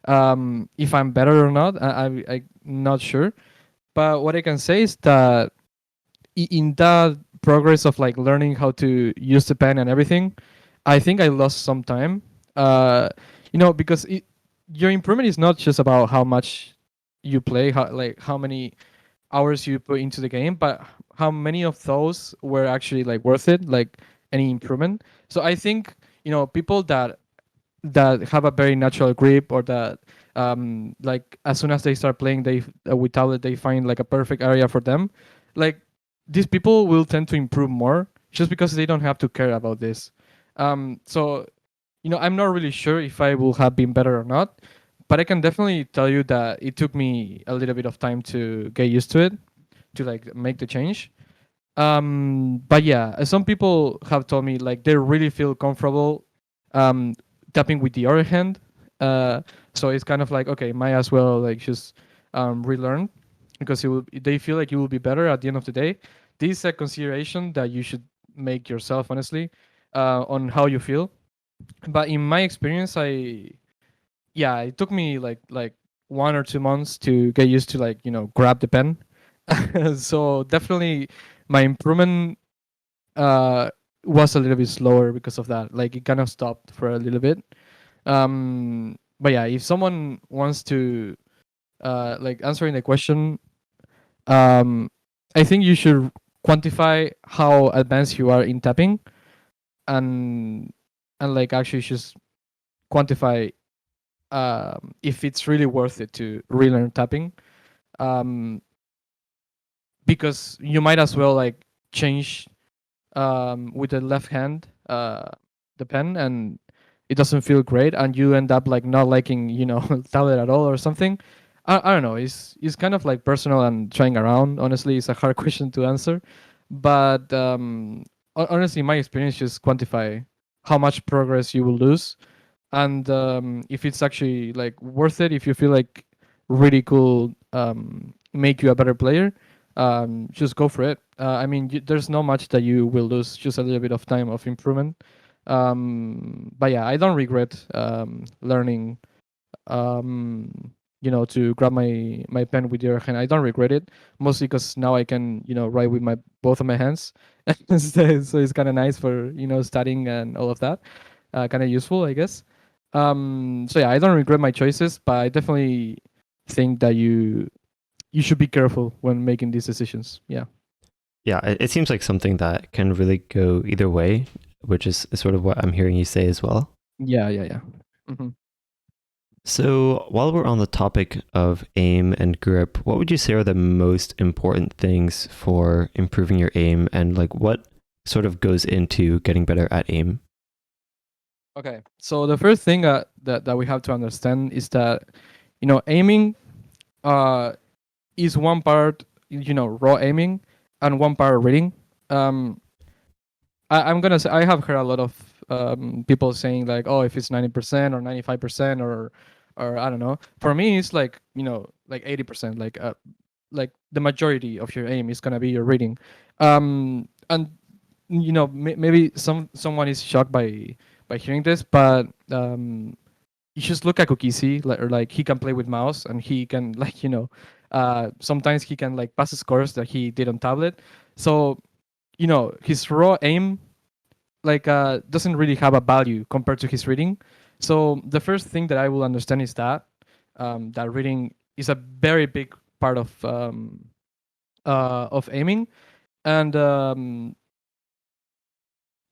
If I'm better or not, I'm not sure. But what I can say is that in that progress of like learning how to use the pen and everything, I think I lost some time. Because your improvement is not just about how much you play, how many hours you put into the game, but how many of those were actually like worth it, like any improvement. So I think people that have a very natural grip, or that like as soon as they start playing they with tablet, they find like a perfect area for them. Like these people will tend to improve more just because they don't have to care about this. So I'm not really sure if I will have been better or not, but I can definitely tell you that it took me a little bit of time to get used to it, to like make the change. But yeah, some people have told me like they really feel comfortable um, tapping with the other hand. Uh, so it's kind of like okay, might as well like just relearn because they feel like you will be better at the end of the day. This is a consideration that you should make yourself honestly on how you feel. But in my experience, yeah, it took me like 1 or 2 months to get used to like grab the pen. So definitely my improvement uh was a little bit slower because of that. Like it kind of stopped for a little bit. But yeah, if someone wants to like answering the question, um I think you should quantify how advanced you are in tapping, and like actually just quantify if it's really worth it to relearn tapping. um because you might as well like change with the left hand the pen, and it doesn't feel great, and you end up like not liking tablet at all or something. I don't know, it's kind of like personal and trying around. Honestly, it's a hard question to answer, but honestly, my experience just quantify how much progress you will lose, and if it's actually like worth it, if you feel like really cool make you a better player, just go for it. I mean, there's not much that you will lose, just a little bit of time of improvement. But yeah, I don't regret learning to grab my pen with your hand. I don't regret it, mostly because now I can write with my both of my hands. So it's kind of nice for studying and all of that. Kind of useful, I guess. So yeah, I don't regret my choices, but I definitely think that you should be careful when making these decisions. Yeah. Yeah, it seems like something that can really go either way, which is sort of what I'm hearing you say as well. Yeah, yeah, yeah. Hmm. So, while we're on the topic of aim and grip, what would you say are the most important things for improving your aim, and like what sort of goes into getting better at aim? Okay. So the first thing that we have to understand is that aiming uh is one part raw aiming and one part reading. Um, I'm gonna say I have heard a lot of people saying like, oh, if it's 90% or 95% or I don't know. For me, it's like like 80%. Like the majority of your aim is gonna be your reading, and maybe someone is shocked by hearing this, but you just look at Kokisi, like, or like he can play with mouse and he can like sometimes he can like pass scores that he did on tablet. So his raw aim like doesn't really have a value compared to his reading. So the first thing that I will understand is that reading is a very big part of aiming. And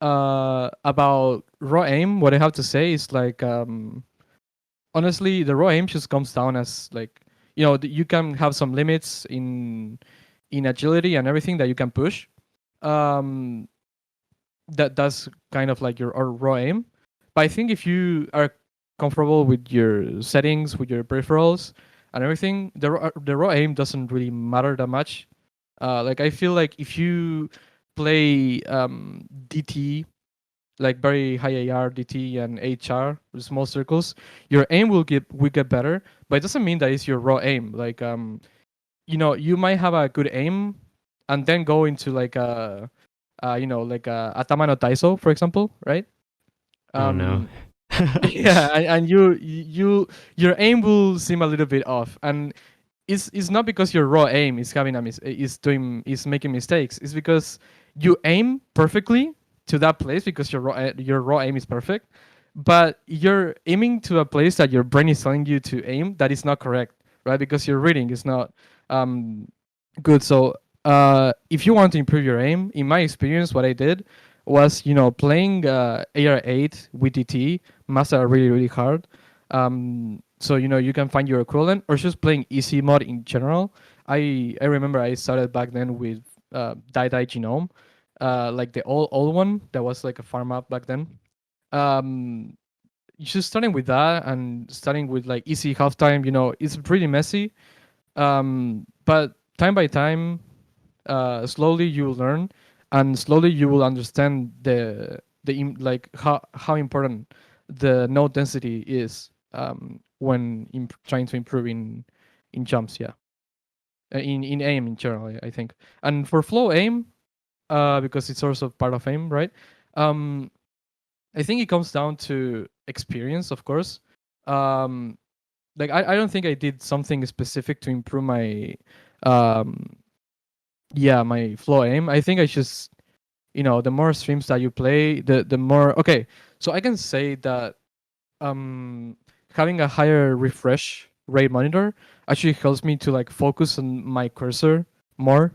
about raw aim, what I have to say is like honestly, the raw aim just comes down as like you can have some limits in agility and everything that you can push. Um, that's kind of like your raw aim. But I think if you are comfortable with your settings, with your peripherals and everything, the raw aim doesn't really matter that much. Like I feel like if you play DT, like very high AR, DT, and HR, small circles, your aim will get better. But it doesn't mean that it's your raw aim. Like you might have a good aim, and then go into like like a Atama no Taiso, for example, right? Oh no. Um, yeah, and your aim will seem a little bit off, and it's not because your raw aim is having is making mistakes. It's because you aim perfectly to that place because your raw aim is perfect, but you're aiming to a place that your brain is telling you to aim that is not correct, right? Because your reading is not um, good. So if you want to improve your aim, in my experience, what I did was playing AR8 with DT master are really really hard. So you can find your equivalent or just playing easy mode in general. I remember I started back then with Dai Dai Genome, like the old one that was like a farm up back then. Um, just starting with that and starting with like easy halftime, it's pretty messy. But time by time, slowly you will learn, and slowly you will understand like how important the node density is when trying to improve in jumps. Yeah, in aim in general, I think. And for flow aim, because it's also part of aim, right? Um, I think it comes down to experience, of course. Um, like I don't think I did something specific to improve my um my flow aim. I think I just, the more streams that you play, the more okay. So I can say that um having a higher refresh rate monitor actually helps me to like focus on my cursor more,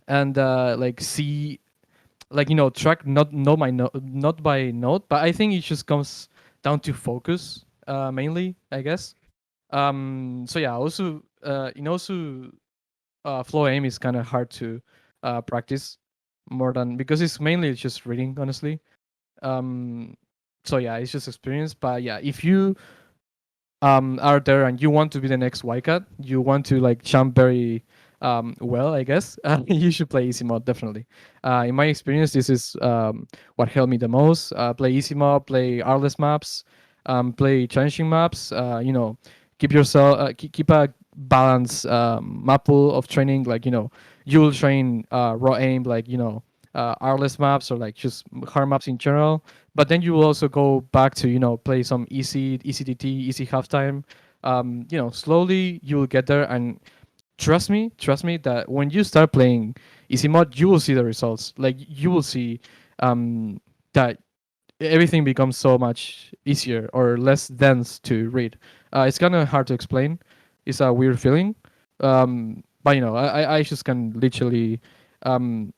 and like see, like, track not my not by note, but I think it just comes down to focus, mainly, I guess. So yeah, also also flow aim is kind of hard to practice more than, because it's mainly just reading, honestly. um so yeah, it's just experience. But yeah, if you are there and you want to be the next Ycat, you want to like jump very well, I guess, you should play easy mode, definitely. In my experience, this is what helped me the most. Play easy mode, play artless maps, play challenging maps. Keep yourself keep a balanced map pool of training. Like, you will train raw aim, like, artless maps, or like just hard maps in general. But then you will also go back to, play some easy DT, easy halftime. Slowly you will get there, and trust me that when you start playing easy mode, you will see the results. Like, you will see that everything becomes so much easier or less dense to read. It's kind of hard to explain. It's a weird feeling. But I just can literally um,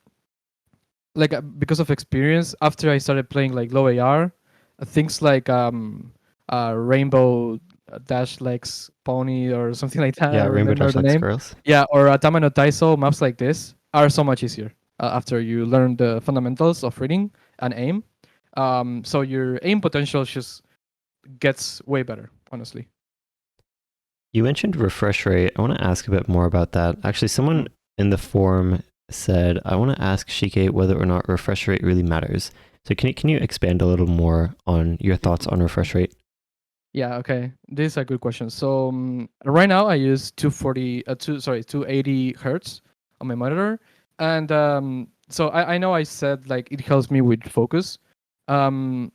like, because of experience, after I started playing like low AR, things like Rainbow Dash Legs Pony or something like that. I Yeah, don't Rainbow remember Dash the Lex name. Girls. Yeah, or Atama no Taiso, maps like this are so much easier after you learn the fundamentals of reading and aim. So your aim potential just gets way better, honestly. You mentioned refresh rate. I want to ask a bit more about that. Actually, someone Mhm. in the forum said, I want to ask Shikke whether or not refresh rate really matters. So can you expand a little more on your thoughts on refresh rate? Yeah, okay. This is a good question. So right now I use 280 hertz on my monitor, and so I know I said like it helps me with focus, um,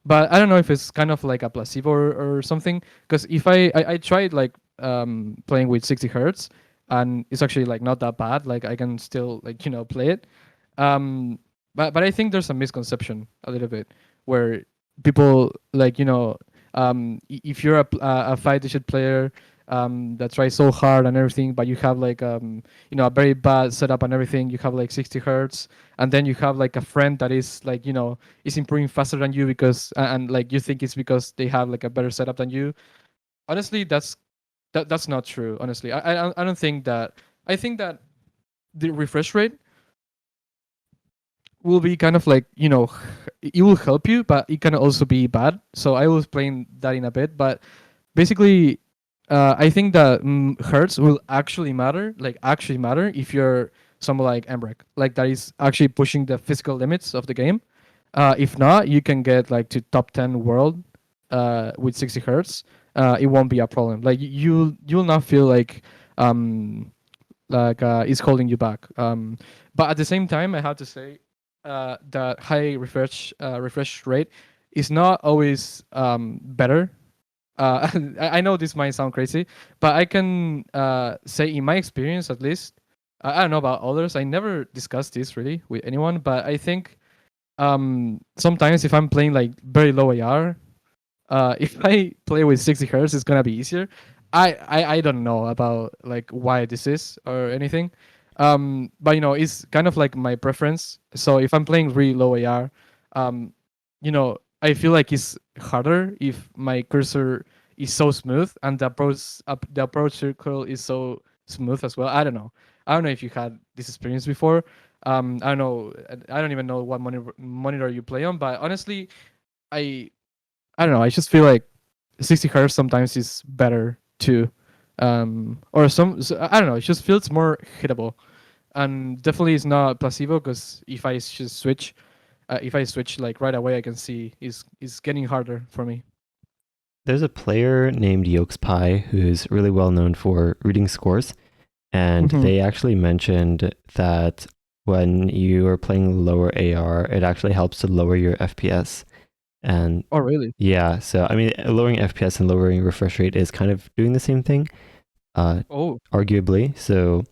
but I don't know if it's kind of like a placebo or something. Because if I tried like playing with 60 hertz, and it's actually like not that bad. Like, I can still, like, play it. But I think there's a misconception a little bit, where people, like, if you're a 5-digit player that tries so hard and everything, but you have like a very bad setup and everything, you have like 60 hertz, and then you have like a friend that is like, is improving faster than you, because and like you think it's because they have like a better setup than you. Honestly, that's not true. Honestly, I don't think that. I think that the refresh rate will be kind of like, it will help you, but it can also be bad. So I will explain that in a bit. But basically, I think that hertz will actually matter if you're someone like Embrek, like that is actually pushing the physical limits of the game. If not, you can get like to top 10 world with 60 hertz. It won't be a problem. Like, you'll not feel um, like it's holding you back. But at the same time, I have to say that high refresh rate is not always better. I know this might sound crazy, but I can say, in my experience at least, I don't know about others. I never discussed this really with anyone, but I think sometimes if I'm playing like very low AR, if I play with 60 hertz, it's gonna be easier. I don't know about like why this is or anything, but it's kind of like my preference. So if I'm playing really low AR, I feel like it's harder if my cursor is so smooth, and the approach circle is so smooth as well. I don't know if you had this experience before. I don't know. I don't even know what monitor you play on, but honestly, I I don't know. I just feel like 60 hertz sometimes is better too, or I don't know. It just feels more hittable. and definitely it's not placebo because if I switch like right away, I can see it's getting harder for me. There's a player named Yolkspie who's really well known for reading scores, and Hmm. they actually mentioned that when you are playing lower AR, it actually helps to lower your FPS. And Oh, really? yeah, so I mean, lowering FPS and lowering refresh rate is kind of doing the same thing, uh, Oh, arguably. So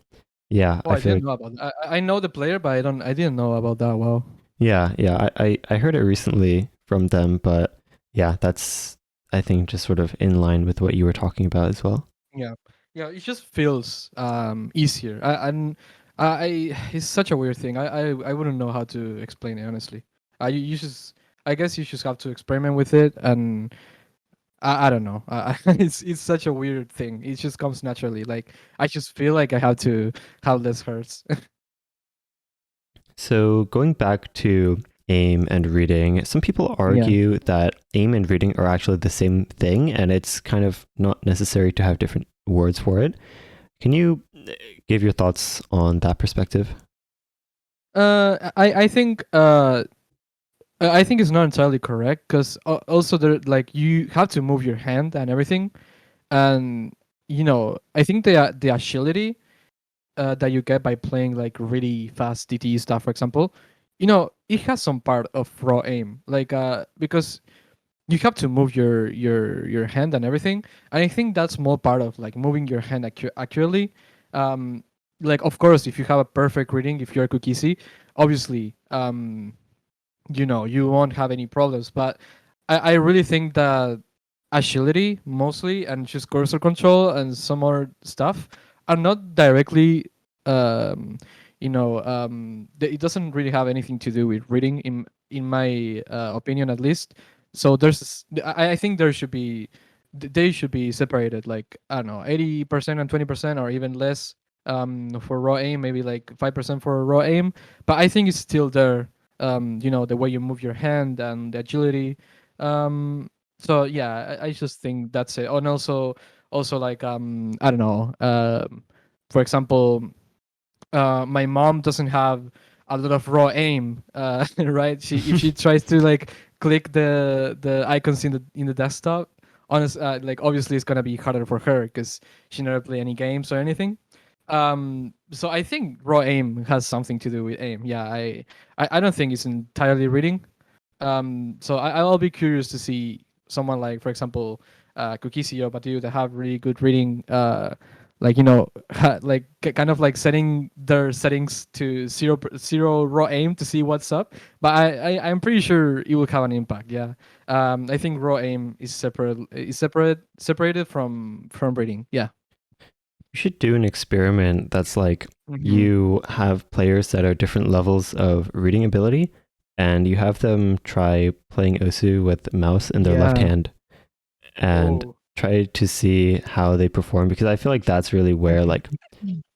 yeah, oh, I I feel didn't like know about that. I know the player, but I didn't know about that. Wow. yeah, I heard it recently from them, but yeah, that's I think just sort of in line with what you were talking about as well. Yeah, yeah. It just feels easier. It's such a weird thing. I wouldn't know how to explain it honestly. You just I guess you just have to experiment with it, and I don't know. It's such a weird thing. It just comes naturally. Like I just feel like I have to have less hurts. So going back to aim and reading, some people Yeah. argue that aim and reading are actually the same thing, and it's kind of not necessary to have different words for it. Can you give your thoughts on that perspective? I think I think it's not entirely correct because also there like you have to move your hand and everything, and I think the agility that you get by playing like really fast DTE stuff, for example, it has some part of raw aim, like because you have to move your hand and everything, and I think that's more part of like moving your hand accurately. Um, like of course, if you have a perfect reading, if you're a cookiesy, obviously, you won't have any problems. But I really think that agility mostly and just cursor control and some more stuff are not directly it doesn't really have anything to do with reading in my opinion, at least. So I think they should be separated, like I don't know, 80% and 20%, or even less, for raw aim, maybe like 5% for raw aim. But I think it's still there, the way you move your hand and the agility. So yeah, I just think that's it. Oh, and also like I don't know, for example, my mom doesn't have a lot of raw aim, right? She If she tries to like click the icons in the desktop, like obviously it's gonna be harder for her because she never play any games or anything. So I think raw aim has something to do with aim. Yeah, I don't think it's entirely reading. So I'll be curious to see someone like, for example, Kukisi or Batu that have really good reading, like like kind of like setting their settings to zero raw aim to see what's up. But I'm pretty sure it will have an impact. Yeah. I think raw aim is separated from reading. Yeah. You should do an experiment that's like Hmm. you have players that are different levels of reading ability, and you have them try playing Osu with mouse in their left Yeah. hand and Oh. try to see how they perform, because I feel like that's really where like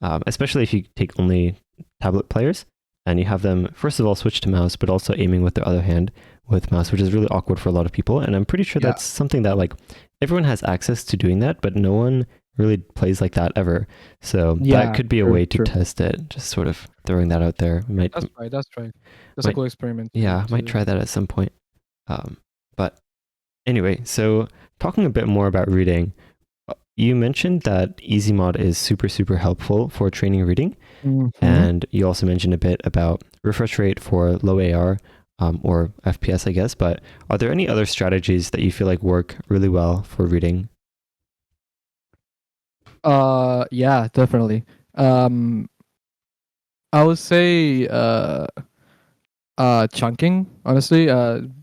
especially if you take only tablet players and you have them first of all switch to mouse but also aiming with their other hand with mouse, which is really awkward for a lot of people, and I'm pretty sure Yeah. that's something that like everyone has access to doing that, but no one really plays like that ever. So that Yeah. could be a True. way to True. test it, just sort of throwing that out there. That's right. That's right. That's a Might cool experiment Yeah, to might do. try that at some point. But anyway, so talking a bit more about reading, you mentioned that easy mod is super helpful for training reading. Hmm. And you also mentioned a bit about refresh rate for low AR, or FPS, I guess. But are there any other strategies that you feel like work really well for reading? Yeah, definitely. Um, I would say chunking. Honestly,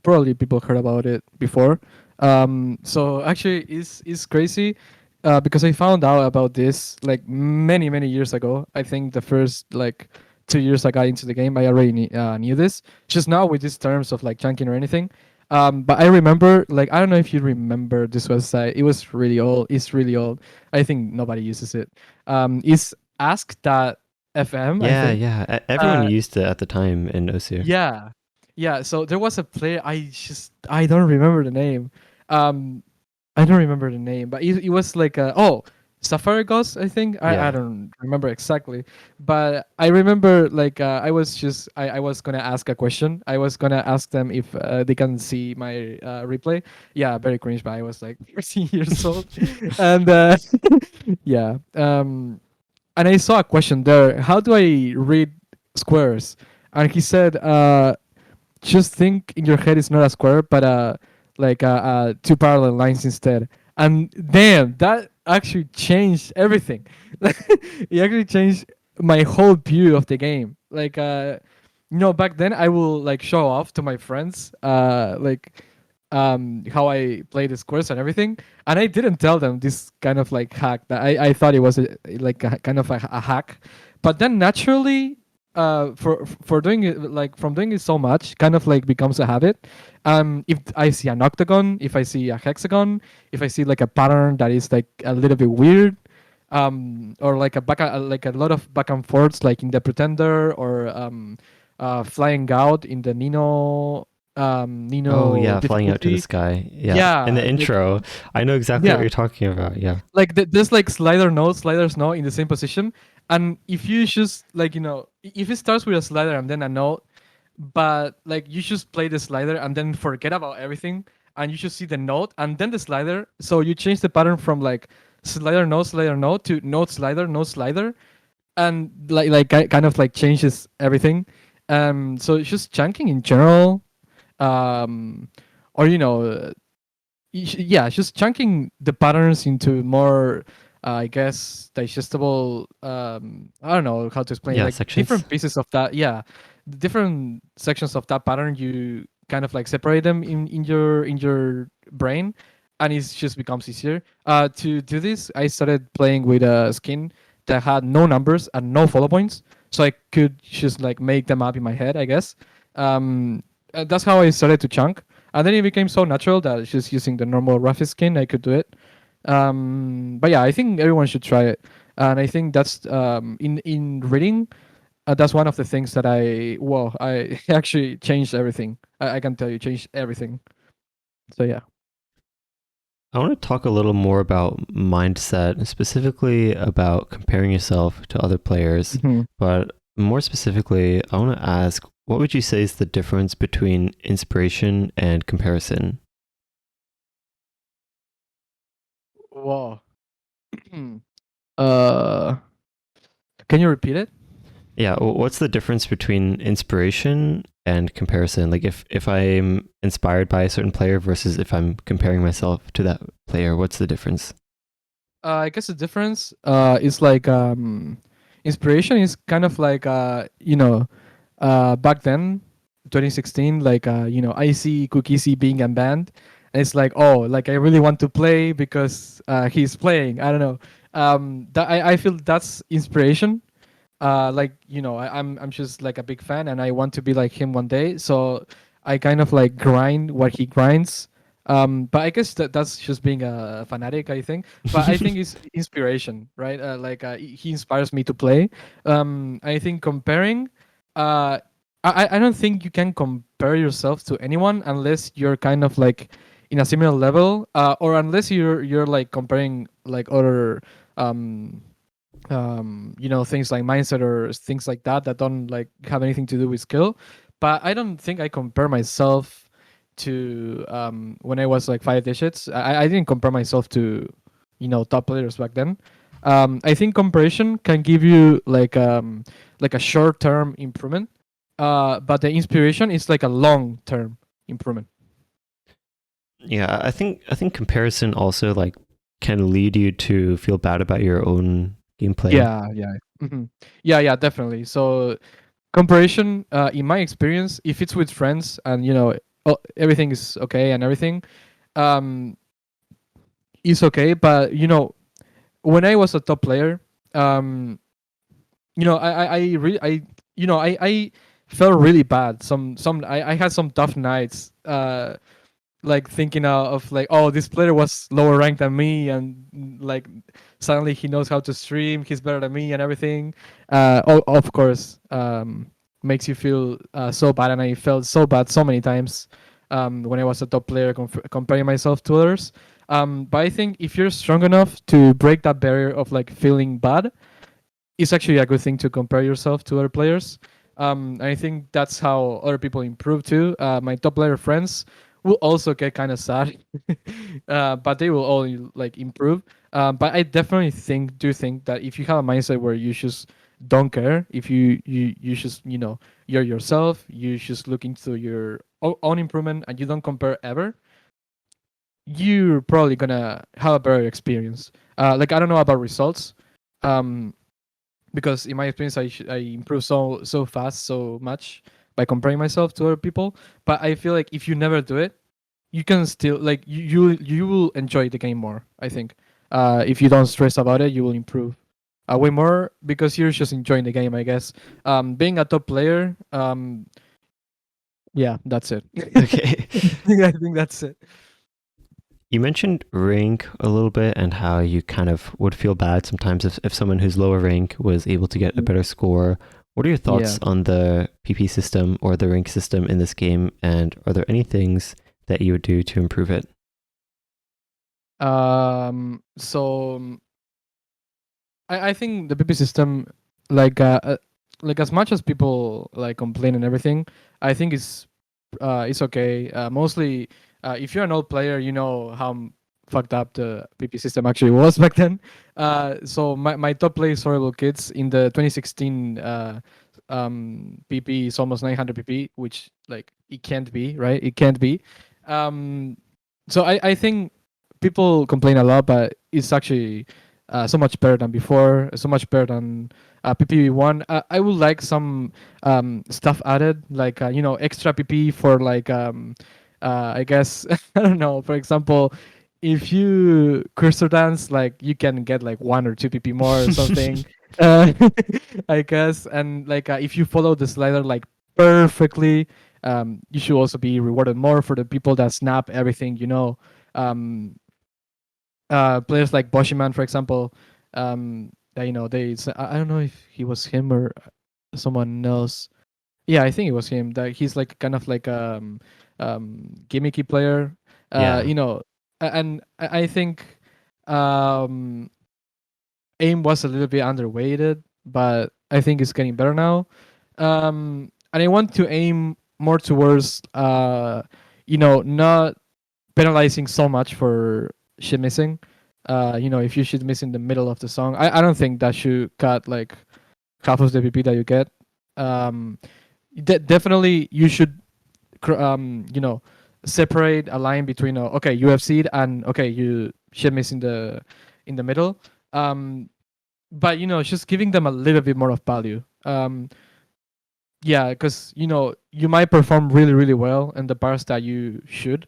probably people heard about it before. So actually, it's crazy, because I found out about this like many years ago. I think the first like 2 years I got into the game, I already knew this. Just now with these terms of like chunking or anything. But I remember, like, I don't know if you remember this website. It was really old. It's really old. I think nobody uses it. It's ask.fm, I Yeah, think. yeah. Everyone Uh, used it at the time in OSU. yeah, yeah. So there was a player. I don't remember the name. Um, I don't remember the name, but it was like Sapphire Ghost, I think. I Yeah. don't remember exactly, but I remember like I was gonna ask a question. I was gonna ask them if they can see my replay. Yeah, very cringe, but I was like 14 years old, and yeah. And I saw a question there. How do I read squares? And he said, just think in your head it's not a square, but like two parallel lines instead. And damn, that actually changed everything. It actually changed my whole view of the game. Like back then I will like show off to my friends like how I play the squares and everything, and I didn't tell them this kind of like hack that I thought it was like a kind of a hack, but then naturally for doing it like from doing it so much kind of like becomes a habit. If I see an octagon, if I see a hexagon, if I see like a pattern that is like a little bit weird, or like like a lot of back and forths like in the Pretender, or flying out in the Oh Nino yeah, flying out to the difficulty. sky. Yeah. In Yeah, the like intro, I know exactly what yeah, you're talking about. Yeah. like there's like sliders no in the same position, and if you just like if it starts with a slider and then a note, but like you just play the slider and then forget about everything, and you just see the note and then the slider, so you change the pattern from like slider note to note slider, and kind of like changes everything. So it's just chunking in general, um or yeah, just chunking the patterns into more I guess digestible, I don't know how to explain it, Yeah, like sections. different pieces of that. Yeah, the different sections of that pattern, you kind of like separate them in your brain, and it just becomes easier. To do this, I started playing with a skin that had no numbers and no follow points, so I could just like make them up in my head, I guess. That's how I started to chunk, and then it became so natural that just using the normal rough skin I could do it. But yeah, I think everyone should try it, and I think that's in reading. That's one of the things that I actually changed everything. I can tell you, changed everything. So yeah. I want to talk a little more about mindset, specifically about comparing yourself to other players. Mhm. But more specifically, I want to ask, what would you say is the difference between inspiration and comparison? Wow. uh, can you repeat it? Yeah, what's the difference between inspiration and comparison? Like if I'm inspired by a certain player versus if I'm comparing myself to that player, what's the difference? I guess the difference is like inspiration is kind of like back then 2016, like I see Kukisi being unbanned, and it's like, oh, like I really want to play because he's playing. I don't know. That I feel that's inspiration. Like I'm just like a big fan and I want to be like him one day, so I kind of like grind what he grinds. But I guess that's just being a fanatic, I think. But I think it's inspiration, right? Like he inspires me to play. I think comparing, I don't think you can compare yourself to anyone unless you're kind of like in a similar level, or unless you're like comparing like other um things like mindset or things like that don't like have anything to do with skill. But I don't think I compare myself to when I was like five digits. I didn't compare myself to top players back then. I think comparison can give you like a short term improvement, but the inspiration is like a long term improvement. Yeah, I think comparison also like can lead you to feel bad about your own gameplay. Yeah, yeah. Yeah, definitely. So comparison, in my experience, if it's with friends and everything is okay and everything, um is okay. But when I was a top player, um I felt really bad. I had some tough nights, like thinking of like, oh, this player was lower ranked than me, and like suddenly he knows how to stream, he's better than me and everything. Of course, makes you feel so bad, and I felt so bad so many times when I was a top player comparing myself to others. But I think if you're strong enough to break that barrier of like feeling bad, it's actually a good thing to compare yourself to other players. I think that's how other people improve too. My top player friends will also get kind of sad, but they will all like improve. But I definitely think that if you have a mindset where you just don't care, if you just you're yourself, you just look into your own improvement and you don't compare ever, you're probably gonna have a better experience. Like I don't know about results. Um, because in my experience I improve so fast so much by comparing myself to other people, but I feel like if you never do it, you can still like you will enjoy the game more, I think. If you don't stress about it, you will improve way more because you're just enjoying the game, I guess. Being a top player, yeah, that's it. Okay. I think that's it. You mentioned rank a little bit and how you kind of would feel bad sometimes if someone who's lower rank was able to get a better score. What are your Yeah. thoughts on the PP system or the rank system in this game? And are there any things that you would do to improve it? So I think the PP system, like like as much as people like complain and everything, I think it's okay. Mostly, if you're an old player, you know how fucked up the PP system actually was back then. So my top play is Horrible Kids in the 2016 PP is almost 900 PP, which like it can't be, right? It can't be. Um, so I think people complain a lot, but it's actually so much better than before, so much better than PPV1. I would like some stuff added, like extra PP for like I guess I don't know. For example, if you cursor dance, like you can get like 1 or 2 PP more or something. Uh, I guess, and like if you follow the slider like perfectly, you should also be rewarded more for the people that snap everything. Um, Players like Boshiman, for example, that I don't know if he was him or someone else. Yeah, I think it was him. That he's like kind of like gimmicky player. Yeah. And I think um, aim was a little bit underweighted, but I think it's getting better now. And I want to aim more towards not penalizing so much for shit missing. If you shit miss in the middle of the song, I don't think that should cut like half of the PP that you get. Um, Definitely you should, separate a line between okay you have seed and okay you shit miss in the middle. Um, but just giving them a little bit more of value. Yeah, because you might perform really really well in the parts that you should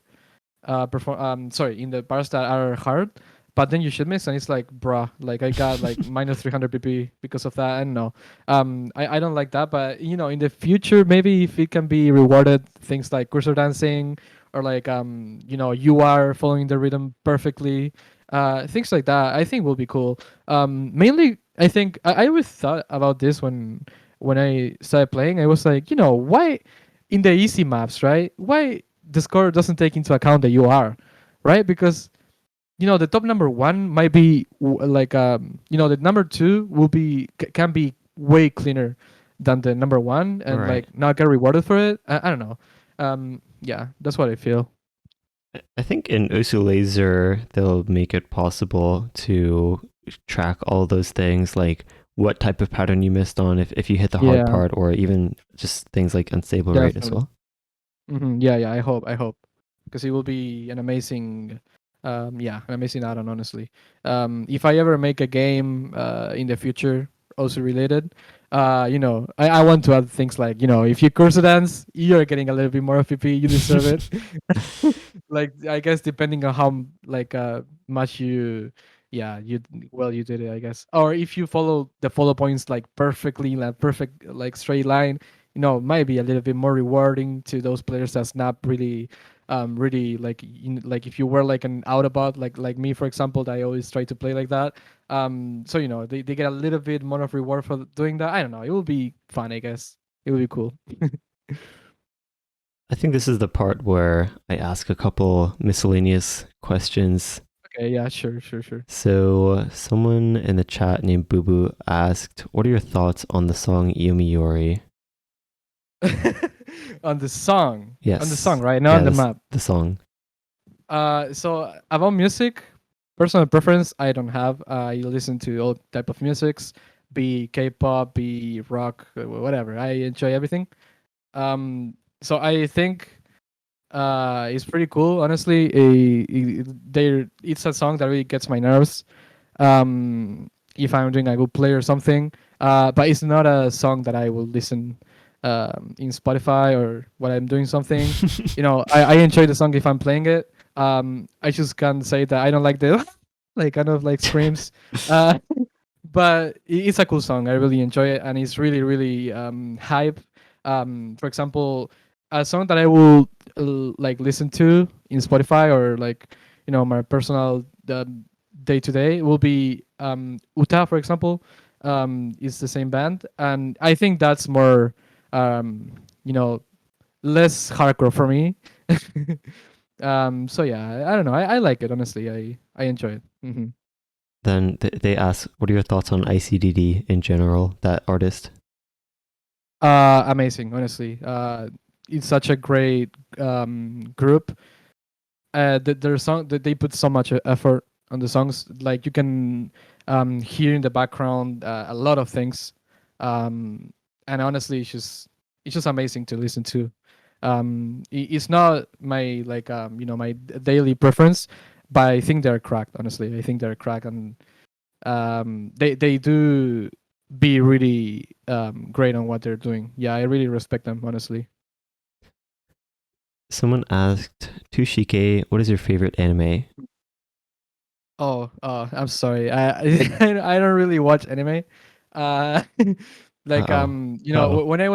perform sorry in the parts that are hard, but then you should miss and it's like bruh, like I got like minus 300 pp because of that. And no, I don't like that. But in the future, maybe if it can be rewarded, things like cursor dancing or like you are following the rhythm perfectly, things like that I think will be cool. Mainly I think I always thought about this when I started playing. I was like, why in the easy maps, right? Why the score doesn't take into account that you are, right? Because the top number one might be like the number two will be can be way cleaner than the number one and Right. like not get rewarded for it. I don't know. Yeah, that's what I feel. I think in Osu Laser, they'll make it possible to track all those things, like what type of pattern you missed on, if you hit the hard Yeah, part, or even just things like unstable rate as definitely. well. Yeah. I hope because it will be an amazing, an amazing add-on. Honestly, if I ever make a game in the future also related, I want to add things like if you cursor dance, you're getting a little bit more FPP. You deserve it. Like I guess depending on how like much you, yeah, you did it, I guess. Or if you follow the follow points like perfectly, like perfect like straight line, might be a little bit more rewarding to those players that's not really really like like if you were like an autobot like me, for example, that I always try to play like that. So they get a little bit more of reward for doing that. I don't know, it will be fun, I guess. It will be cool. I think this is the part where I ask a couple miscellaneous questions. Okay, yeah, sure, sure, sure. So, someone in the chat named Boo Boo asked, "What are your thoughts on the song Yumi?" On the song, Yes, right? Not yeah, on the map. the song. So about music, personal preference, I don't have. I listen to all type of musics, be K-pop, be rock, whatever. I enjoy everything. So I think it's pretty cool. Honestly, it's a song that really gets my nerves. If I'm doing a good play or something, but it's not a song that I will listen in Spotify or when I'm doing something. You know, I enjoy the song if I'm playing it. I just can't say that I don't like the like kind of like screams. Uh, but it's a cool song. I really enjoy it, and it's really really hype. For example, a song that I will like listen to in Spotify or like my personal day to day will be Uta, for example. It's the same band, and I think that's more um, you know less hardcore for me. So yeah, I don't know. I like it honestly. I enjoy it. Then they ask, "What are your thoughts on ICDD in general, that artist?" Amazing, honestly. It's such a great group. Their song that they put so much effort on the songs. Like you can hear in the background a lot of things, um, and honestly, it's just amazing to listen to. It's not my like my daily preference, but I think they're cracked. Honestly, I think they're cracked, and they do be really great on what they're doing. Yeah, I really respect them, honestly. Someone asked, "To Shikke, what is your favorite anime?" Oh, I'm sorry. I don't really watch anime. Uh, Uh like oh. when I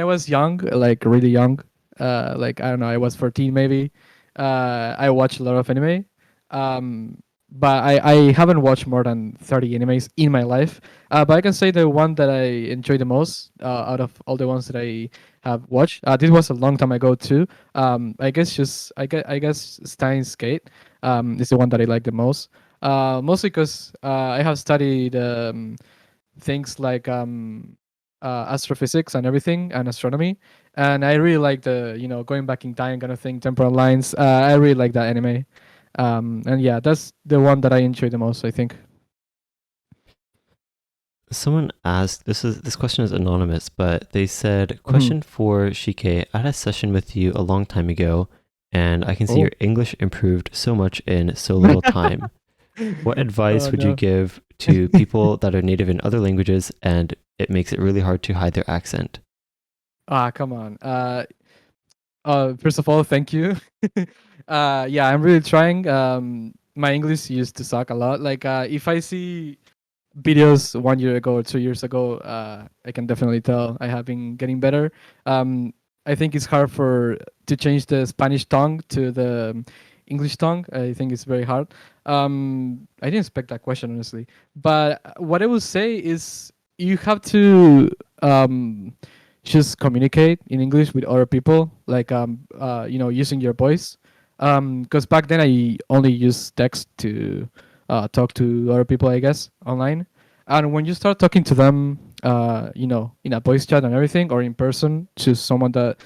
was young, like really young, like I don't know, I was 14 maybe. I watched a lot of anime. But I haven't watched more than 30 animes in my life. But I can say the one that I enjoy the most out of all the ones that I have watched. This was a long time ago too. I guess Steins Gate is the one that I like the most. Mostly because I have studied things like astrophysics and everything and astronomy, and I really like the going back in time kind of thing, temporal lines. I really like that anime, and yeah, that's the one that I enjoy the most, I think. Someone asked, this question is anonymous, but they said, Mhm. "Question for Shike. I had a session with you a long time ago, and I can see Oh. your English improved so much in so little time. What advice Oh would you no. give to people that are native in other languages and it makes it really hard to hide their accent?" Come on. First of all, thank you. Yeah, I'm really trying. My English used to suck a lot. Like, if I see videos 1 year ago or 2 years ago, I can definitely tell I have been getting better. Um, I think it's hard to change the Spanish tongue to the English tongue. I think it's very hard. I didn't expect that question honestly, but what I would say is you have to um, just communicate in English with other people, like using your voice. Because back then I only used text to talk to other people, I guess, online. And when you start talking to them, in a voice chat and everything, or in person to someone that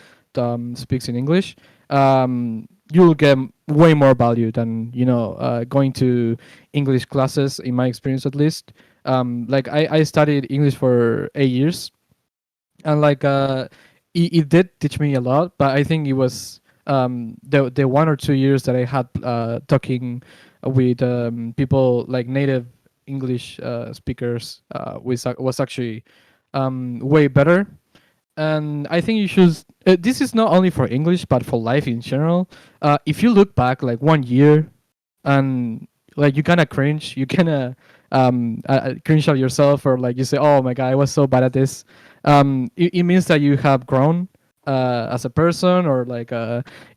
speaks in English, you'll get way more value than going to English classes. In my experience, at least, like I studied English for 8 years, and like it did teach me a lot, but I think it was the 1 or 2 years that I had talking with people like native English speakers was actually way better. And I think you should. This is not only for English, but for life in general. If you look back like 1 year, and like you kind of cringe, you kind of cringe at yourself, or like you say, "Oh my god, I was so bad at this." It means that you have grown as a person, or like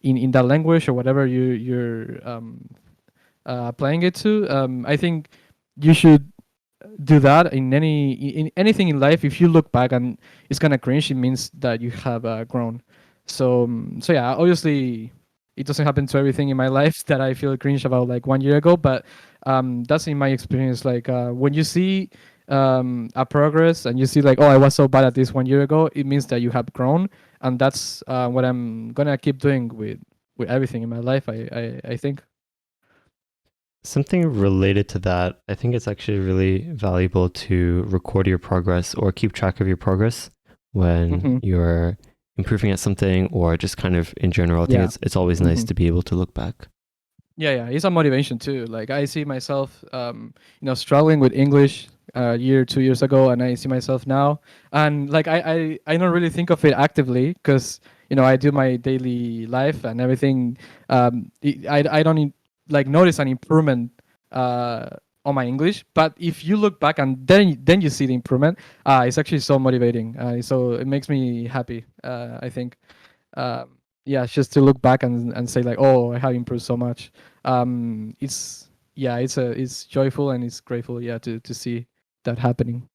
in that language or whatever you're applying it to. I think you should do that in anything in life. If you look back and it's kind of cringe, it means that you have grown. So yeah, obviously it doesn't happen to everything in my life that I feel cringe about like 1 year ago. But that's in my experience. Like when you see a progress and you see like, oh, I was so bad at this 1 year ago, it means that you have grown, and that's what I'm gonna keep doing with everything in my life. I think. Something related to that, I think it's actually really valuable to record your progress or keep track of your progress when Hmm. you're improving at something or just kind of in general. I think Yeah. it's always nice Hmm. to be able to look back. Yeah, it's a motivation too. Like I see myself, struggling with English a year, 2 years ago, and I see myself now, and like I don't really think of it actively because I do my daily life and everything. I don't like notice an improvement uh, on my English, but if you look back and then you see the improvement, it's actually so motivating. So it makes me happy. I think. Yeah, just to look back and say like, oh, I have improved so much. It's yeah, it's joyful and it's grateful, yeah, to see that happening.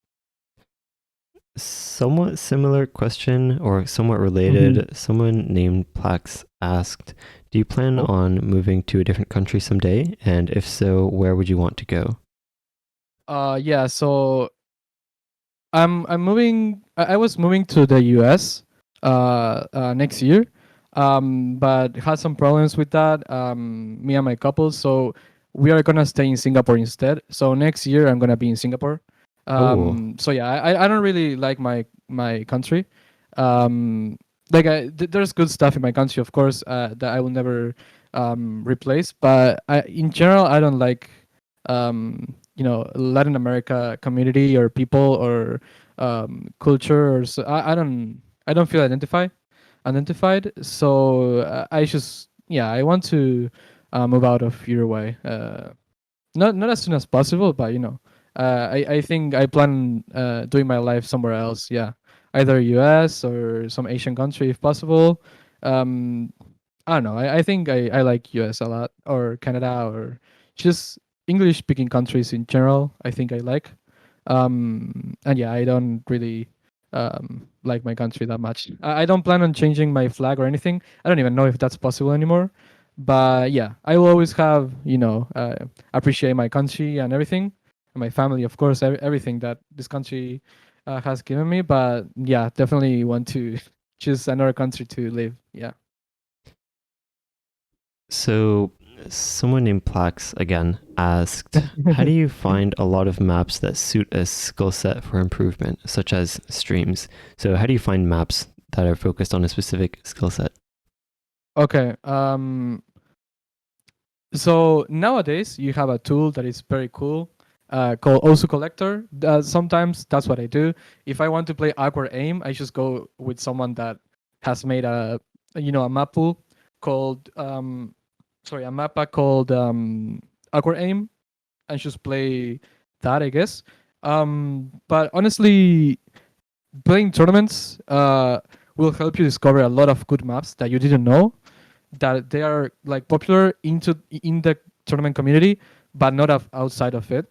Somewhat similar question or somewhat Hmm. related. Someone named Plax asked, do you plan Oh. on moving to a different country someday? And if so, where would you want to go? Yeah. So I'm moving. I was moving to the U.S. Next year, but had some problems with that. Me and my couple, so we are gonna stay in Singapore instead. So next year I'm gonna be in Singapore. Oh, So yeah, I don't really like my country. Um, like there's good stuff in my country, of course, that I will never replace. But in general, I don't like Latin America community or people or culture or so. I don't feel identified. So I just yeah I want to move out of Uruguay. Not as soon as possible, but I think I plan doing my life somewhere else. Yeah, either US or some Asian country if possible. Um, I don't know. I think I like US a lot, or Canada, or just English speaking countries in general. I think I like. And yeah, I don't really like my country that much. I don't plan on changing my flag or anything. I don't even know if that's possible anymore. But yeah, I will always have appreciate my country and everything, and my family, of course, everything that this country has given me. But yeah, definitely want to choose another country to live. Yeah. so someone named Plax again asked, how do you find a lot of maps that suit a skill set for improvement, such as streams? So, how do you find maps that are focused on a specific skill set? Okay. So nowadays you have a tool that is very cool called also collector. Sometimes that's what I do. If I want to play awkward aim, I just go with someone that has made a map pool called a mappa called awkward aim, and just play that, I guess. But honestly, playing tournaments will help you discover a lot of good maps that you didn't know that they are like popular in the tournament community, but not outside of it.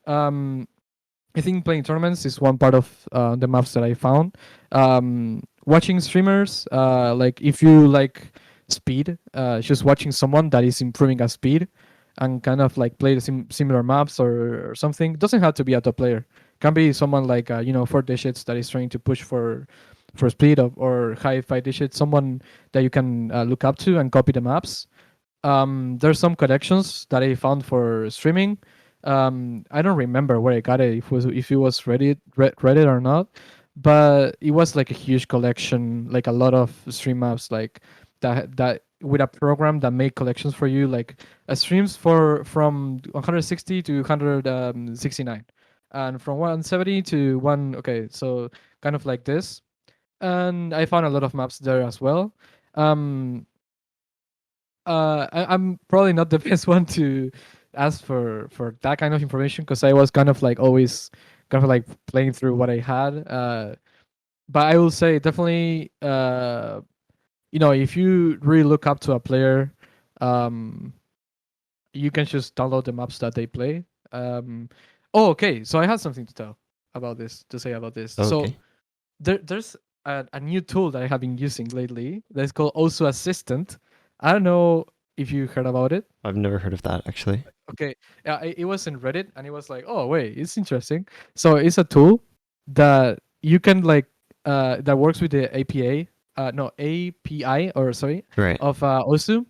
Um, I think playing tournaments is one part of the maps that I found. Watching streamers, like if you like speed, just watching someone that is improving at speed and kind of like play the similar maps or something. Doesn't have to be a top player. Can be someone like 4 digits that is trying to push for speed or high 5 digits. Someone that you can look up to and copy the maps. There's some collections that I found for streaming. I don't remember where I got it. If it was Reddit or not, but it was like a huge collection, like a lot of stream maps, like that with a program that made collections for you, like streams from 160 to 169, and from 170 to one. Okay, so kind of like this, and I found a lot of maps there as well. Um, I'm probably not the best one to ask for that kind of information because I was kind of like always kind of like playing through what I had. But I will say definitely, if you really look up to a player, um, you can just download the maps that they play. Oh, okay. So I had something to say about this. Oh, So okay. there's a new tool that I have been using lately that is called also Assistant. I don't know if you heard about it. I've never heard of that actually. Okay, yeah, it was in Reddit, and it was like, oh wait, it's interesting. So it's a tool that you can like that works with the APA, no API or sorry Right. of Osu,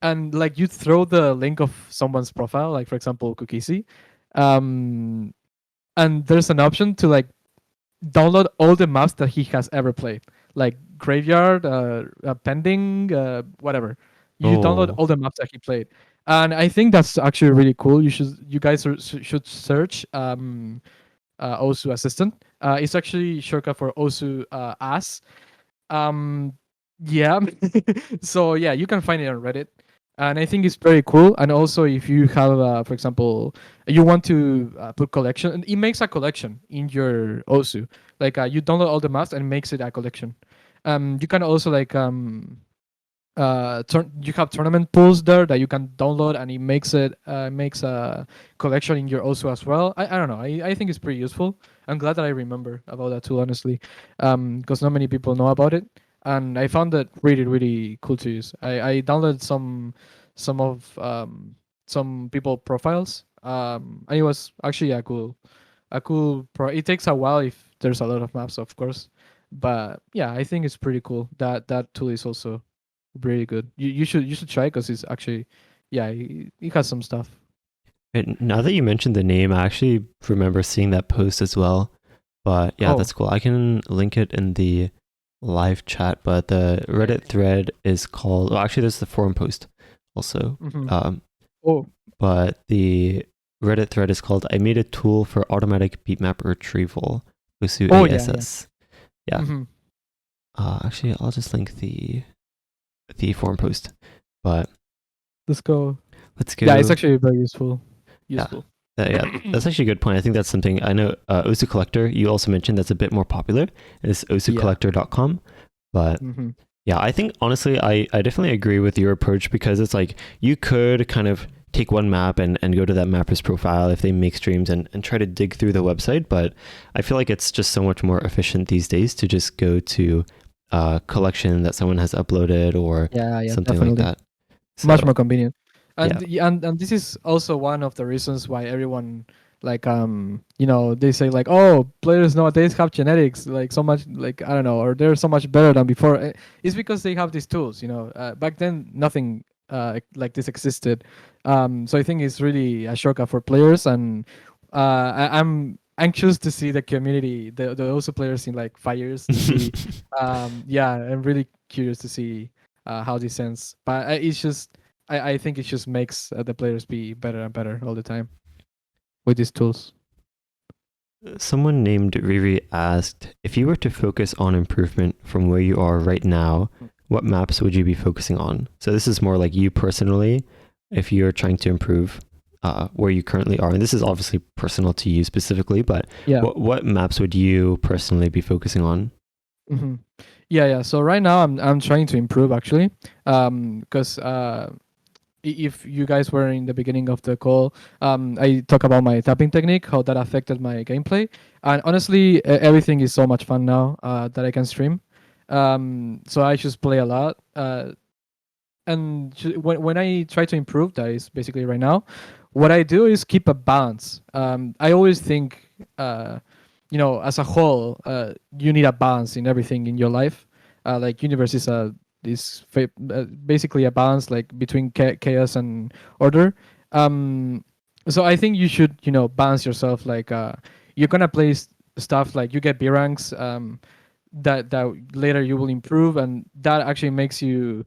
and like you throw the link of someone's profile, like for example Kukisi, um, and there's an option to like download all the maps that he has ever played, like Graveyard, Pending, whatever. You download Oh, all the maps that he played, and I think that's actually really cool. You guys should search Osu Assistant. It's actually shortcut for Osu As. Um, yeah. So yeah, you can find it on Reddit, and I think it's very cool. And also, if you have, for example, you want to put collection, and it makes a collection in your Osu. Like you download all the maps and makes it a collection. You can also like you have tournament pools there that you can download, and it makes a collection in your Osu as well. I don't know. I think it's pretty useful. I'm glad that I remember about that tool, honestly, because not many people know about it, and I found it really cool to use. I downloaded some of some people profiles, and it was actually a cool it takes a while if there's a lot of maps, of course, but yeah, I think it's pretty cool. That tool is also really good. You should try because it's actually, yeah, it has some stuff. and now that you mentioned the name, I actually remember seeing that post as well. But yeah, Oh, that's cool. I can link it in the live chat. But the yeah. Reddit thread is called. Well, actually, there's the forum post also. Mm-hmm. Um, Oh, but the Reddit thread is called "I made a tool for automatic beatmap retrieval." Usu oh yeah, yeah. ASS. Yeah. Mm-hmm. Actually, I'll just link the forum post. But Let's go. let's Yeah, it's go. actually very useful. Yeah. Useful. Yeah, that's actually a good point. I think that's something I know. Osu Collector, you also mentioned that's a bit more popular. It's Yeah. osucollector.com. But Mm-hmm. yeah, I think honestly, I definitely agree with your approach because it's like you could kind of take one map and go to that mapper's profile if they make streams and try to dig through the website. But I feel like it's just so much more efficient these days to just go to a collection that someone has uploaded or Yeah, yeah, something like definitely. that. So Much more convenient. yeah. And this is also one of the reasons why everyone like they say like, oh, players nowadays have genetics like so much, like I don't know, or they're so much better than before. It's because they have these tools. Back then nothing like this existed. So I think it's really a shortcut for players, and I'm anxious to see the community, the also players in like 5 years to see. Yeah, I'm really curious to see how this ends. But it's just, I think it just makes the players be better and better all the time with these tools. Someone named Riri asked, if you were to focus on improvement from where you are right now, what maps would you be focusing on? So this is more like you personally, if you're trying to improve where you currently are. And this is obviously personal to you specifically, but Yeah. what maps would you personally be focusing on? Hmm. Yeah. So right now I'm trying to improve actually, because if you guys were in the beginning of the call, I talk about my tapping technique, how that affected my gameplay, and honestly, everything is so much fun now that I can stream. So I just play a lot. And when I try to improve, that is basically right now, what I do is keep a balance. I always think, as a whole, you need a balance in everything in your life. Like universe is basically a balance like between chaos and order. Um, so I think you should balance yourself. Like you're gonna play stuff like you get B ranks. That later you will improve, and that actually makes you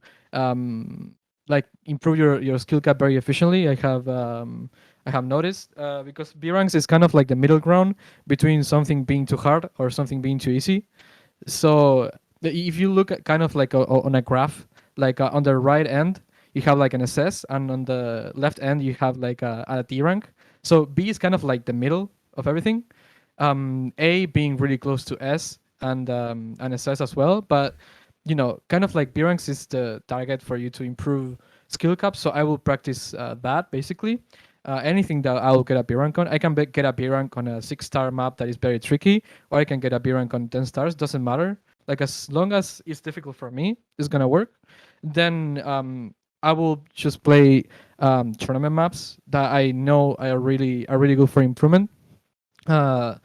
like improve your skill cap very efficiently. I have noticed, because B ranks is kind of like the middle ground between something being too hard or something being too easy. So if you look at kind of like on a graph, like on the right end you have like an SS, and on the left end you have like a D rank. So B is kind of like the middle of everything. A being really close to S, and SS as well. But kind of like B ranks is the target for you to improve skill cap. So I will practice that basically. Anything that I'll get a B rank on, I can get a B rank on a 6-star map that is very tricky, or I can get a B rank on 10 stars. Doesn't matter. Like as long as it's difficult for me, it's gonna work. Then I will just play tournament maps that I know are really good for improvement. Uh,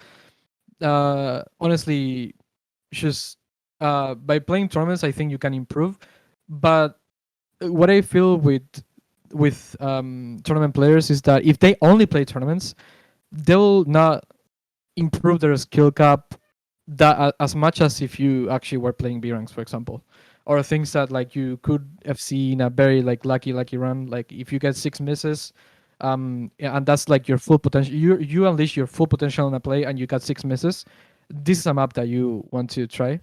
Honestly, just by playing tournaments, I think you can improve. But what I feel with tournament players is that if they only play tournaments, they'll not improve their skill cap that as much as if you actually were playing B ranks, for example, or things that like you could FC in a very like lucky run. Like if you get 6 misses, yeah, and that's like your full potential. You unleash your full potential in a play, and you got 6 misses. This is a map that you want to try.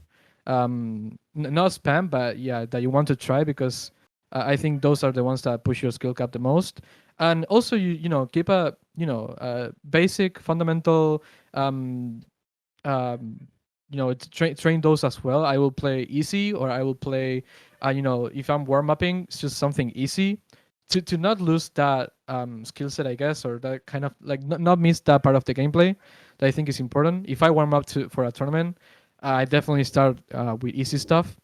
Not spam, but yeah, that you want to try because I think those are the ones that push your skill cap the most. And also, you know keep a basic fundamental um, um, train those as well. I will play easy, or I will play, if I'm warm upping, it's just something easy to not lose that skill set, I guess, or that kind of like not miss that part of the gameplay that I think is important. If I warm up to for a tournament, I definitely start with easy stuff.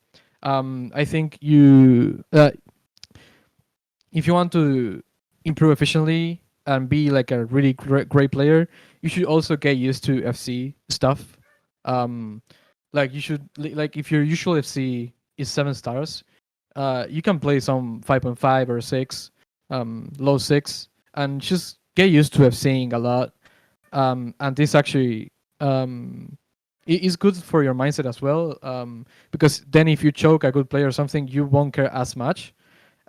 I think if you want to improve efficiently and be like a really great player, you should also get used to FC stuff. Um, like you should like if your usual FC is 7 stars, you can play some 5.5 or 6, low 6, and just get used to FCing a lot. And this actually is good for your mindset as well. Because then if you choke a good player or something, you won't care as much.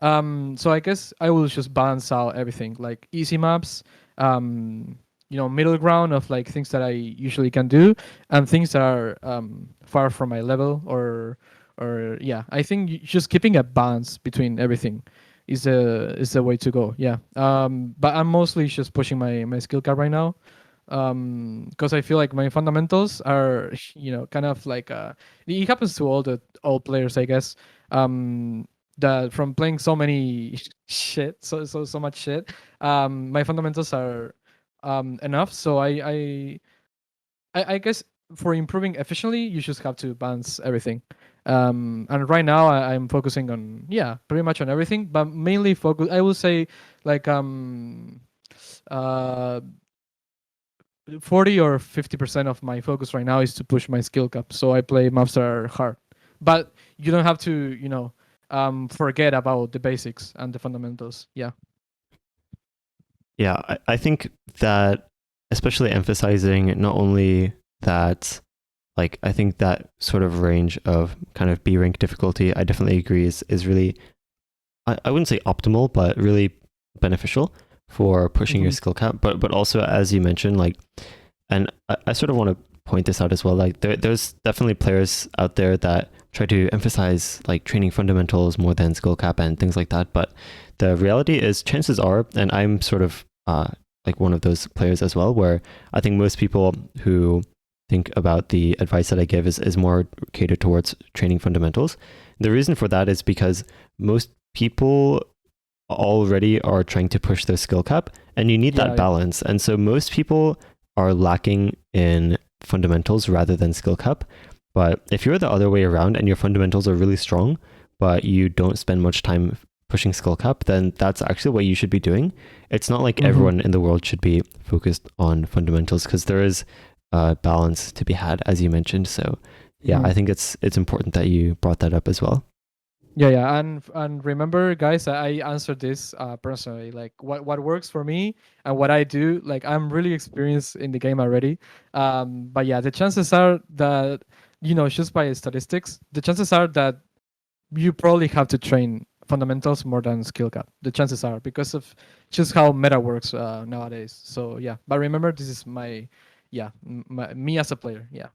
So I guess I will just balance out everything, like easy maps, middle ground of like things that I usually can do, and things that are far from my level, or yeah. I think just keeping a balance between everything is the way to go. Yeah. But I'm mostly just pushing my skill cap right now, because I feel like my fundamentals are kind of like it happens to all players, I guess. That from playing so many shit, so much shit, my fundamentals are enough. So I guess for improving efficiently, you just have to balance everything. And right now I'm focusing on, yeah, pretty much on everything, but mainly focus. I will say like uh 40 or 50% of my focus right now is to push my skill cap. So I play maps that are hard, but you don't have to, forget about the basics and the fundamentals. Yeah. Yeah, I think that especially emphasizing not only that, like, I think that sort of range of kind of B rank difficulty, I definitely agree is really, I wouldn't say optimal, but really beneficial for pushing your Mm-hmm. skill cap. But also, as you mentioned, like, and I sort of want to point this out as well. Like, there's definitely players out there that try to emphasize like training fundamentals more than skill cap and things like that. But the reality is, chances are, and I'm sort of like one of those players as well, where I think most people who think about the advice that I give is more catered towards training fundamentals. The reason for that is because most people already are trying to push their skill cap, and you need Yeah. that Yeah. balance. And so most people are lacking in fundamentals rather than skill cap. But if you're the other way around and your fundamentals are really strong, but you don't spend much time pushing skill cap, then that's actually what you should be doing. It's not like Mm-hmm. everyone in the world should be focused on fundamentals, because there is a balance to be had, as you mentioned. So yeah, Mm-hmm. I think it's important that you brought that up as well. Yeah, yeah, and remember, guys, I answered this personally. Like, what works for me and what I do. Like, I'm really experienced in the game already. But yeah, the chances are that just by statistics, the chances are that you probably have to train fundamentals more than skill cap. The chances are because of just how meta works nowadays. So yeah, but remember, this is me as a player. Yeah.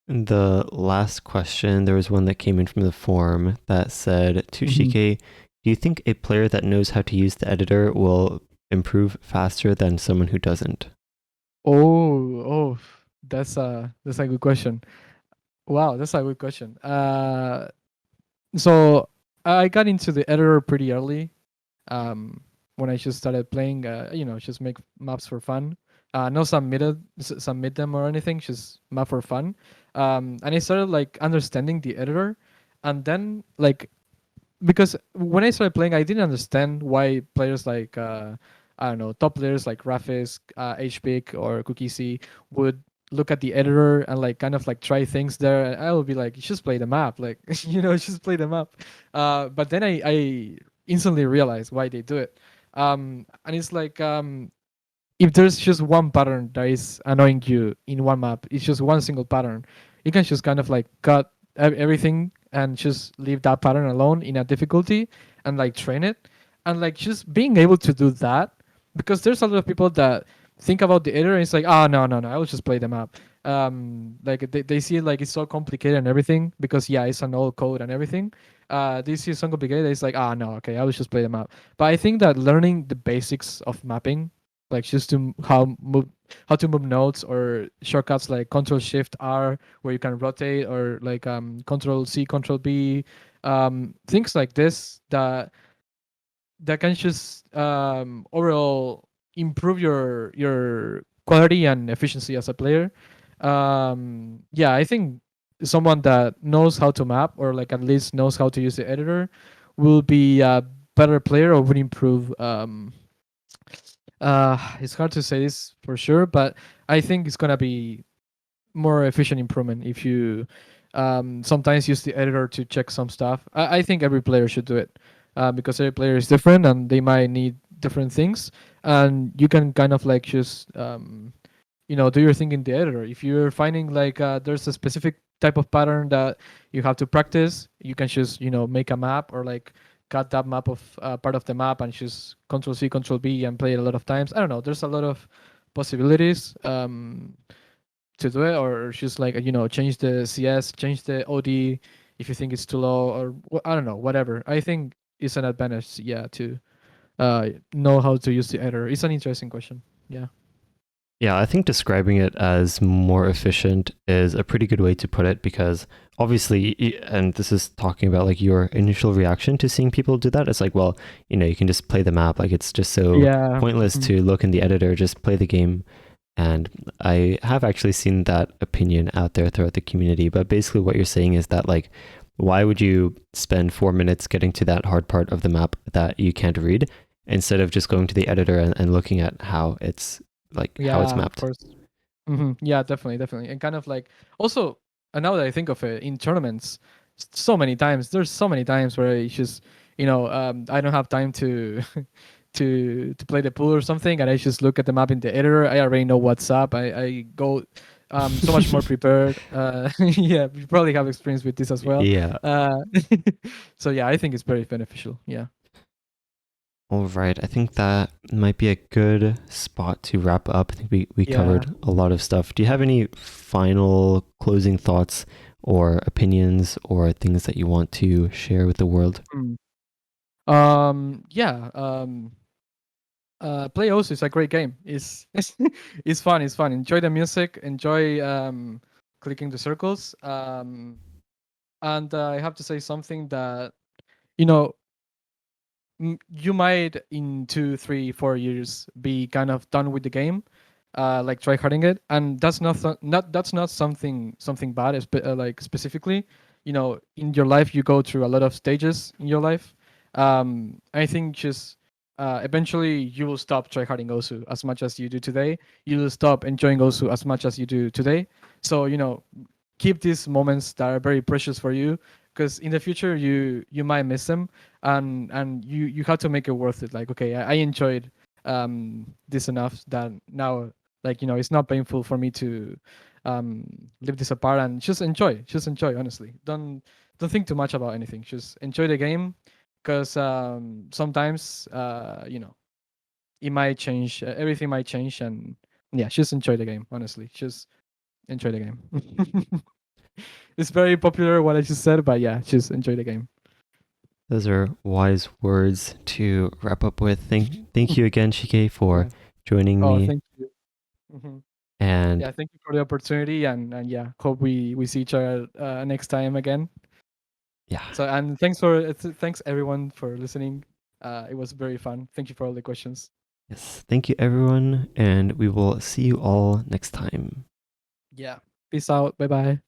And the last question, there was one that came in from the forum that said, to Mm-hmm. Shikke, do you think a player that knows how to use the editor will improve faster than someone who doesn't? Oh, that's a good question. Wow, that's a good question. So I got into the editor pretty early. Um, when I just started playing, just make maps for fun. No submit them or anything, just map for fun. And I started like understanding the editor, and then like because when I started playing, I didn't understand why players like I don't know, top players like Rafis, HPick or Cookiezy would look at the editor and like kind of like try things there. And I would be like, just play the map, like just play the map. But then I instantly realized why they do it. And it's like if there's just one pattern that is annoying you in one map, it's just one single pattern. You can just kind of like cut everything and just leave that pattern alone in a difficulty and like train it. And like just being able to do that, because there's a lot of people that think about the editor and it's like, oh, no, I will just play the map. Like they see it like it's so complicated and everything because yeah, it's an old code and everything. They see it's so complicated. It's like, ah, no, okay, I will just play the map. But I think that learning the basics of mapping, like just to how to move nodes or shortcuts like Control Shift R where you can rotate, or like Control C Control B, things like this that can just overall improve your quality and efficiency as a player. Yeah, I think someone that knows how to map or like at least knows how to use the editor will be a better player or would improve. It's hard to say this for sure, but I think it's gonna be more efficient improvement if you sometimes use the editor to check some stuff. I think every player should do it because every player is different and they might need different things, and you can kind of like just do your thing in the editor. If you're finding like there's a specific type of pattern that you have to practice, you can just make a map or like cut that map of part of the map and just Control C Control B and play it a lot of times. I don't know. There's a lot of possibilities to do it, or just like change the CS, change the OD if you think it's too low, or I don't know, whatever. I think it's an advantage, yeah, to know how to use the editor. It's an interesting question. Yeah. Yeah, I think describing it as more efficient is a pretty good way to put it because obviously, and this is talking about like your initial reaction to seeing people do that. It's like, well, you can just play the map. Like it's just so Yeah. pointless Mhm. to look in the editor, just play the game. And I have actually seen that opinion out there throughout the community. But basically, what you're saying is that, like, why would you spend 4 minutes getting to that hard part of the map that you can't read instead of just going to the editor and looking at how it's how it's Yeah, of mapped? course. Yeah, definitely, and kind of like also, and now that I think of it, in tournaments, so many times there's so many times where it's just I don't have time to to play the pool or something, and I just look at the map in the editor. I already know what's up. I go so much more prepared. Yeah, you probably have experience with this as well. Yeah. Uh, so yeah, I think it's very beneficial. Yeah. All right. I think that might be a good spot to wrap up. I think we Yeah. covered a lot of stuff. Do you have any final closing thoughts or opinions or things that you want to share with the world? Mm. Yeah. Play also is a great game. It's fun. It's fun. Enjoy the music. Enjoy clicking the circles. And I have to say something that you know you might in 2, 3, 4 years be kind of done with the game, like try harding it, and that's not something bad. Like specifically, in your life you go through a lot of stages in your life. I think just eventually you will stop try harding Osu as much as you do today. You will stop enjoying Osu as much as you do today. So keep these moments that are very precious for you, because in the future you might miss them, and you have to make it worth it. Like, okay, I enjoyed this enough that now, like, it's not painful for me to live this apart, and just enjoy. Honestly, don't think too much about anything. Just enjoy the game, because sometimes it might change. Everything might change, and yeah, just enjoy the game. Honestly, just enjoy the game. It's very popular what I just said, but yeah, just enjoy the game. Those are wise words to wrap up with. Thank you again, Shike, for Yeah. joining Oh, me. thank you. hmm And Yeah, thank you for the opportunity, and yeah, hope we see each other next time again. yeah, So, and thanks everyone for listening. It was very fun. Thank you for all the questions. yes. Thank you, everyone. And we will see you all next time. Yeah. Peace out. Bye bye.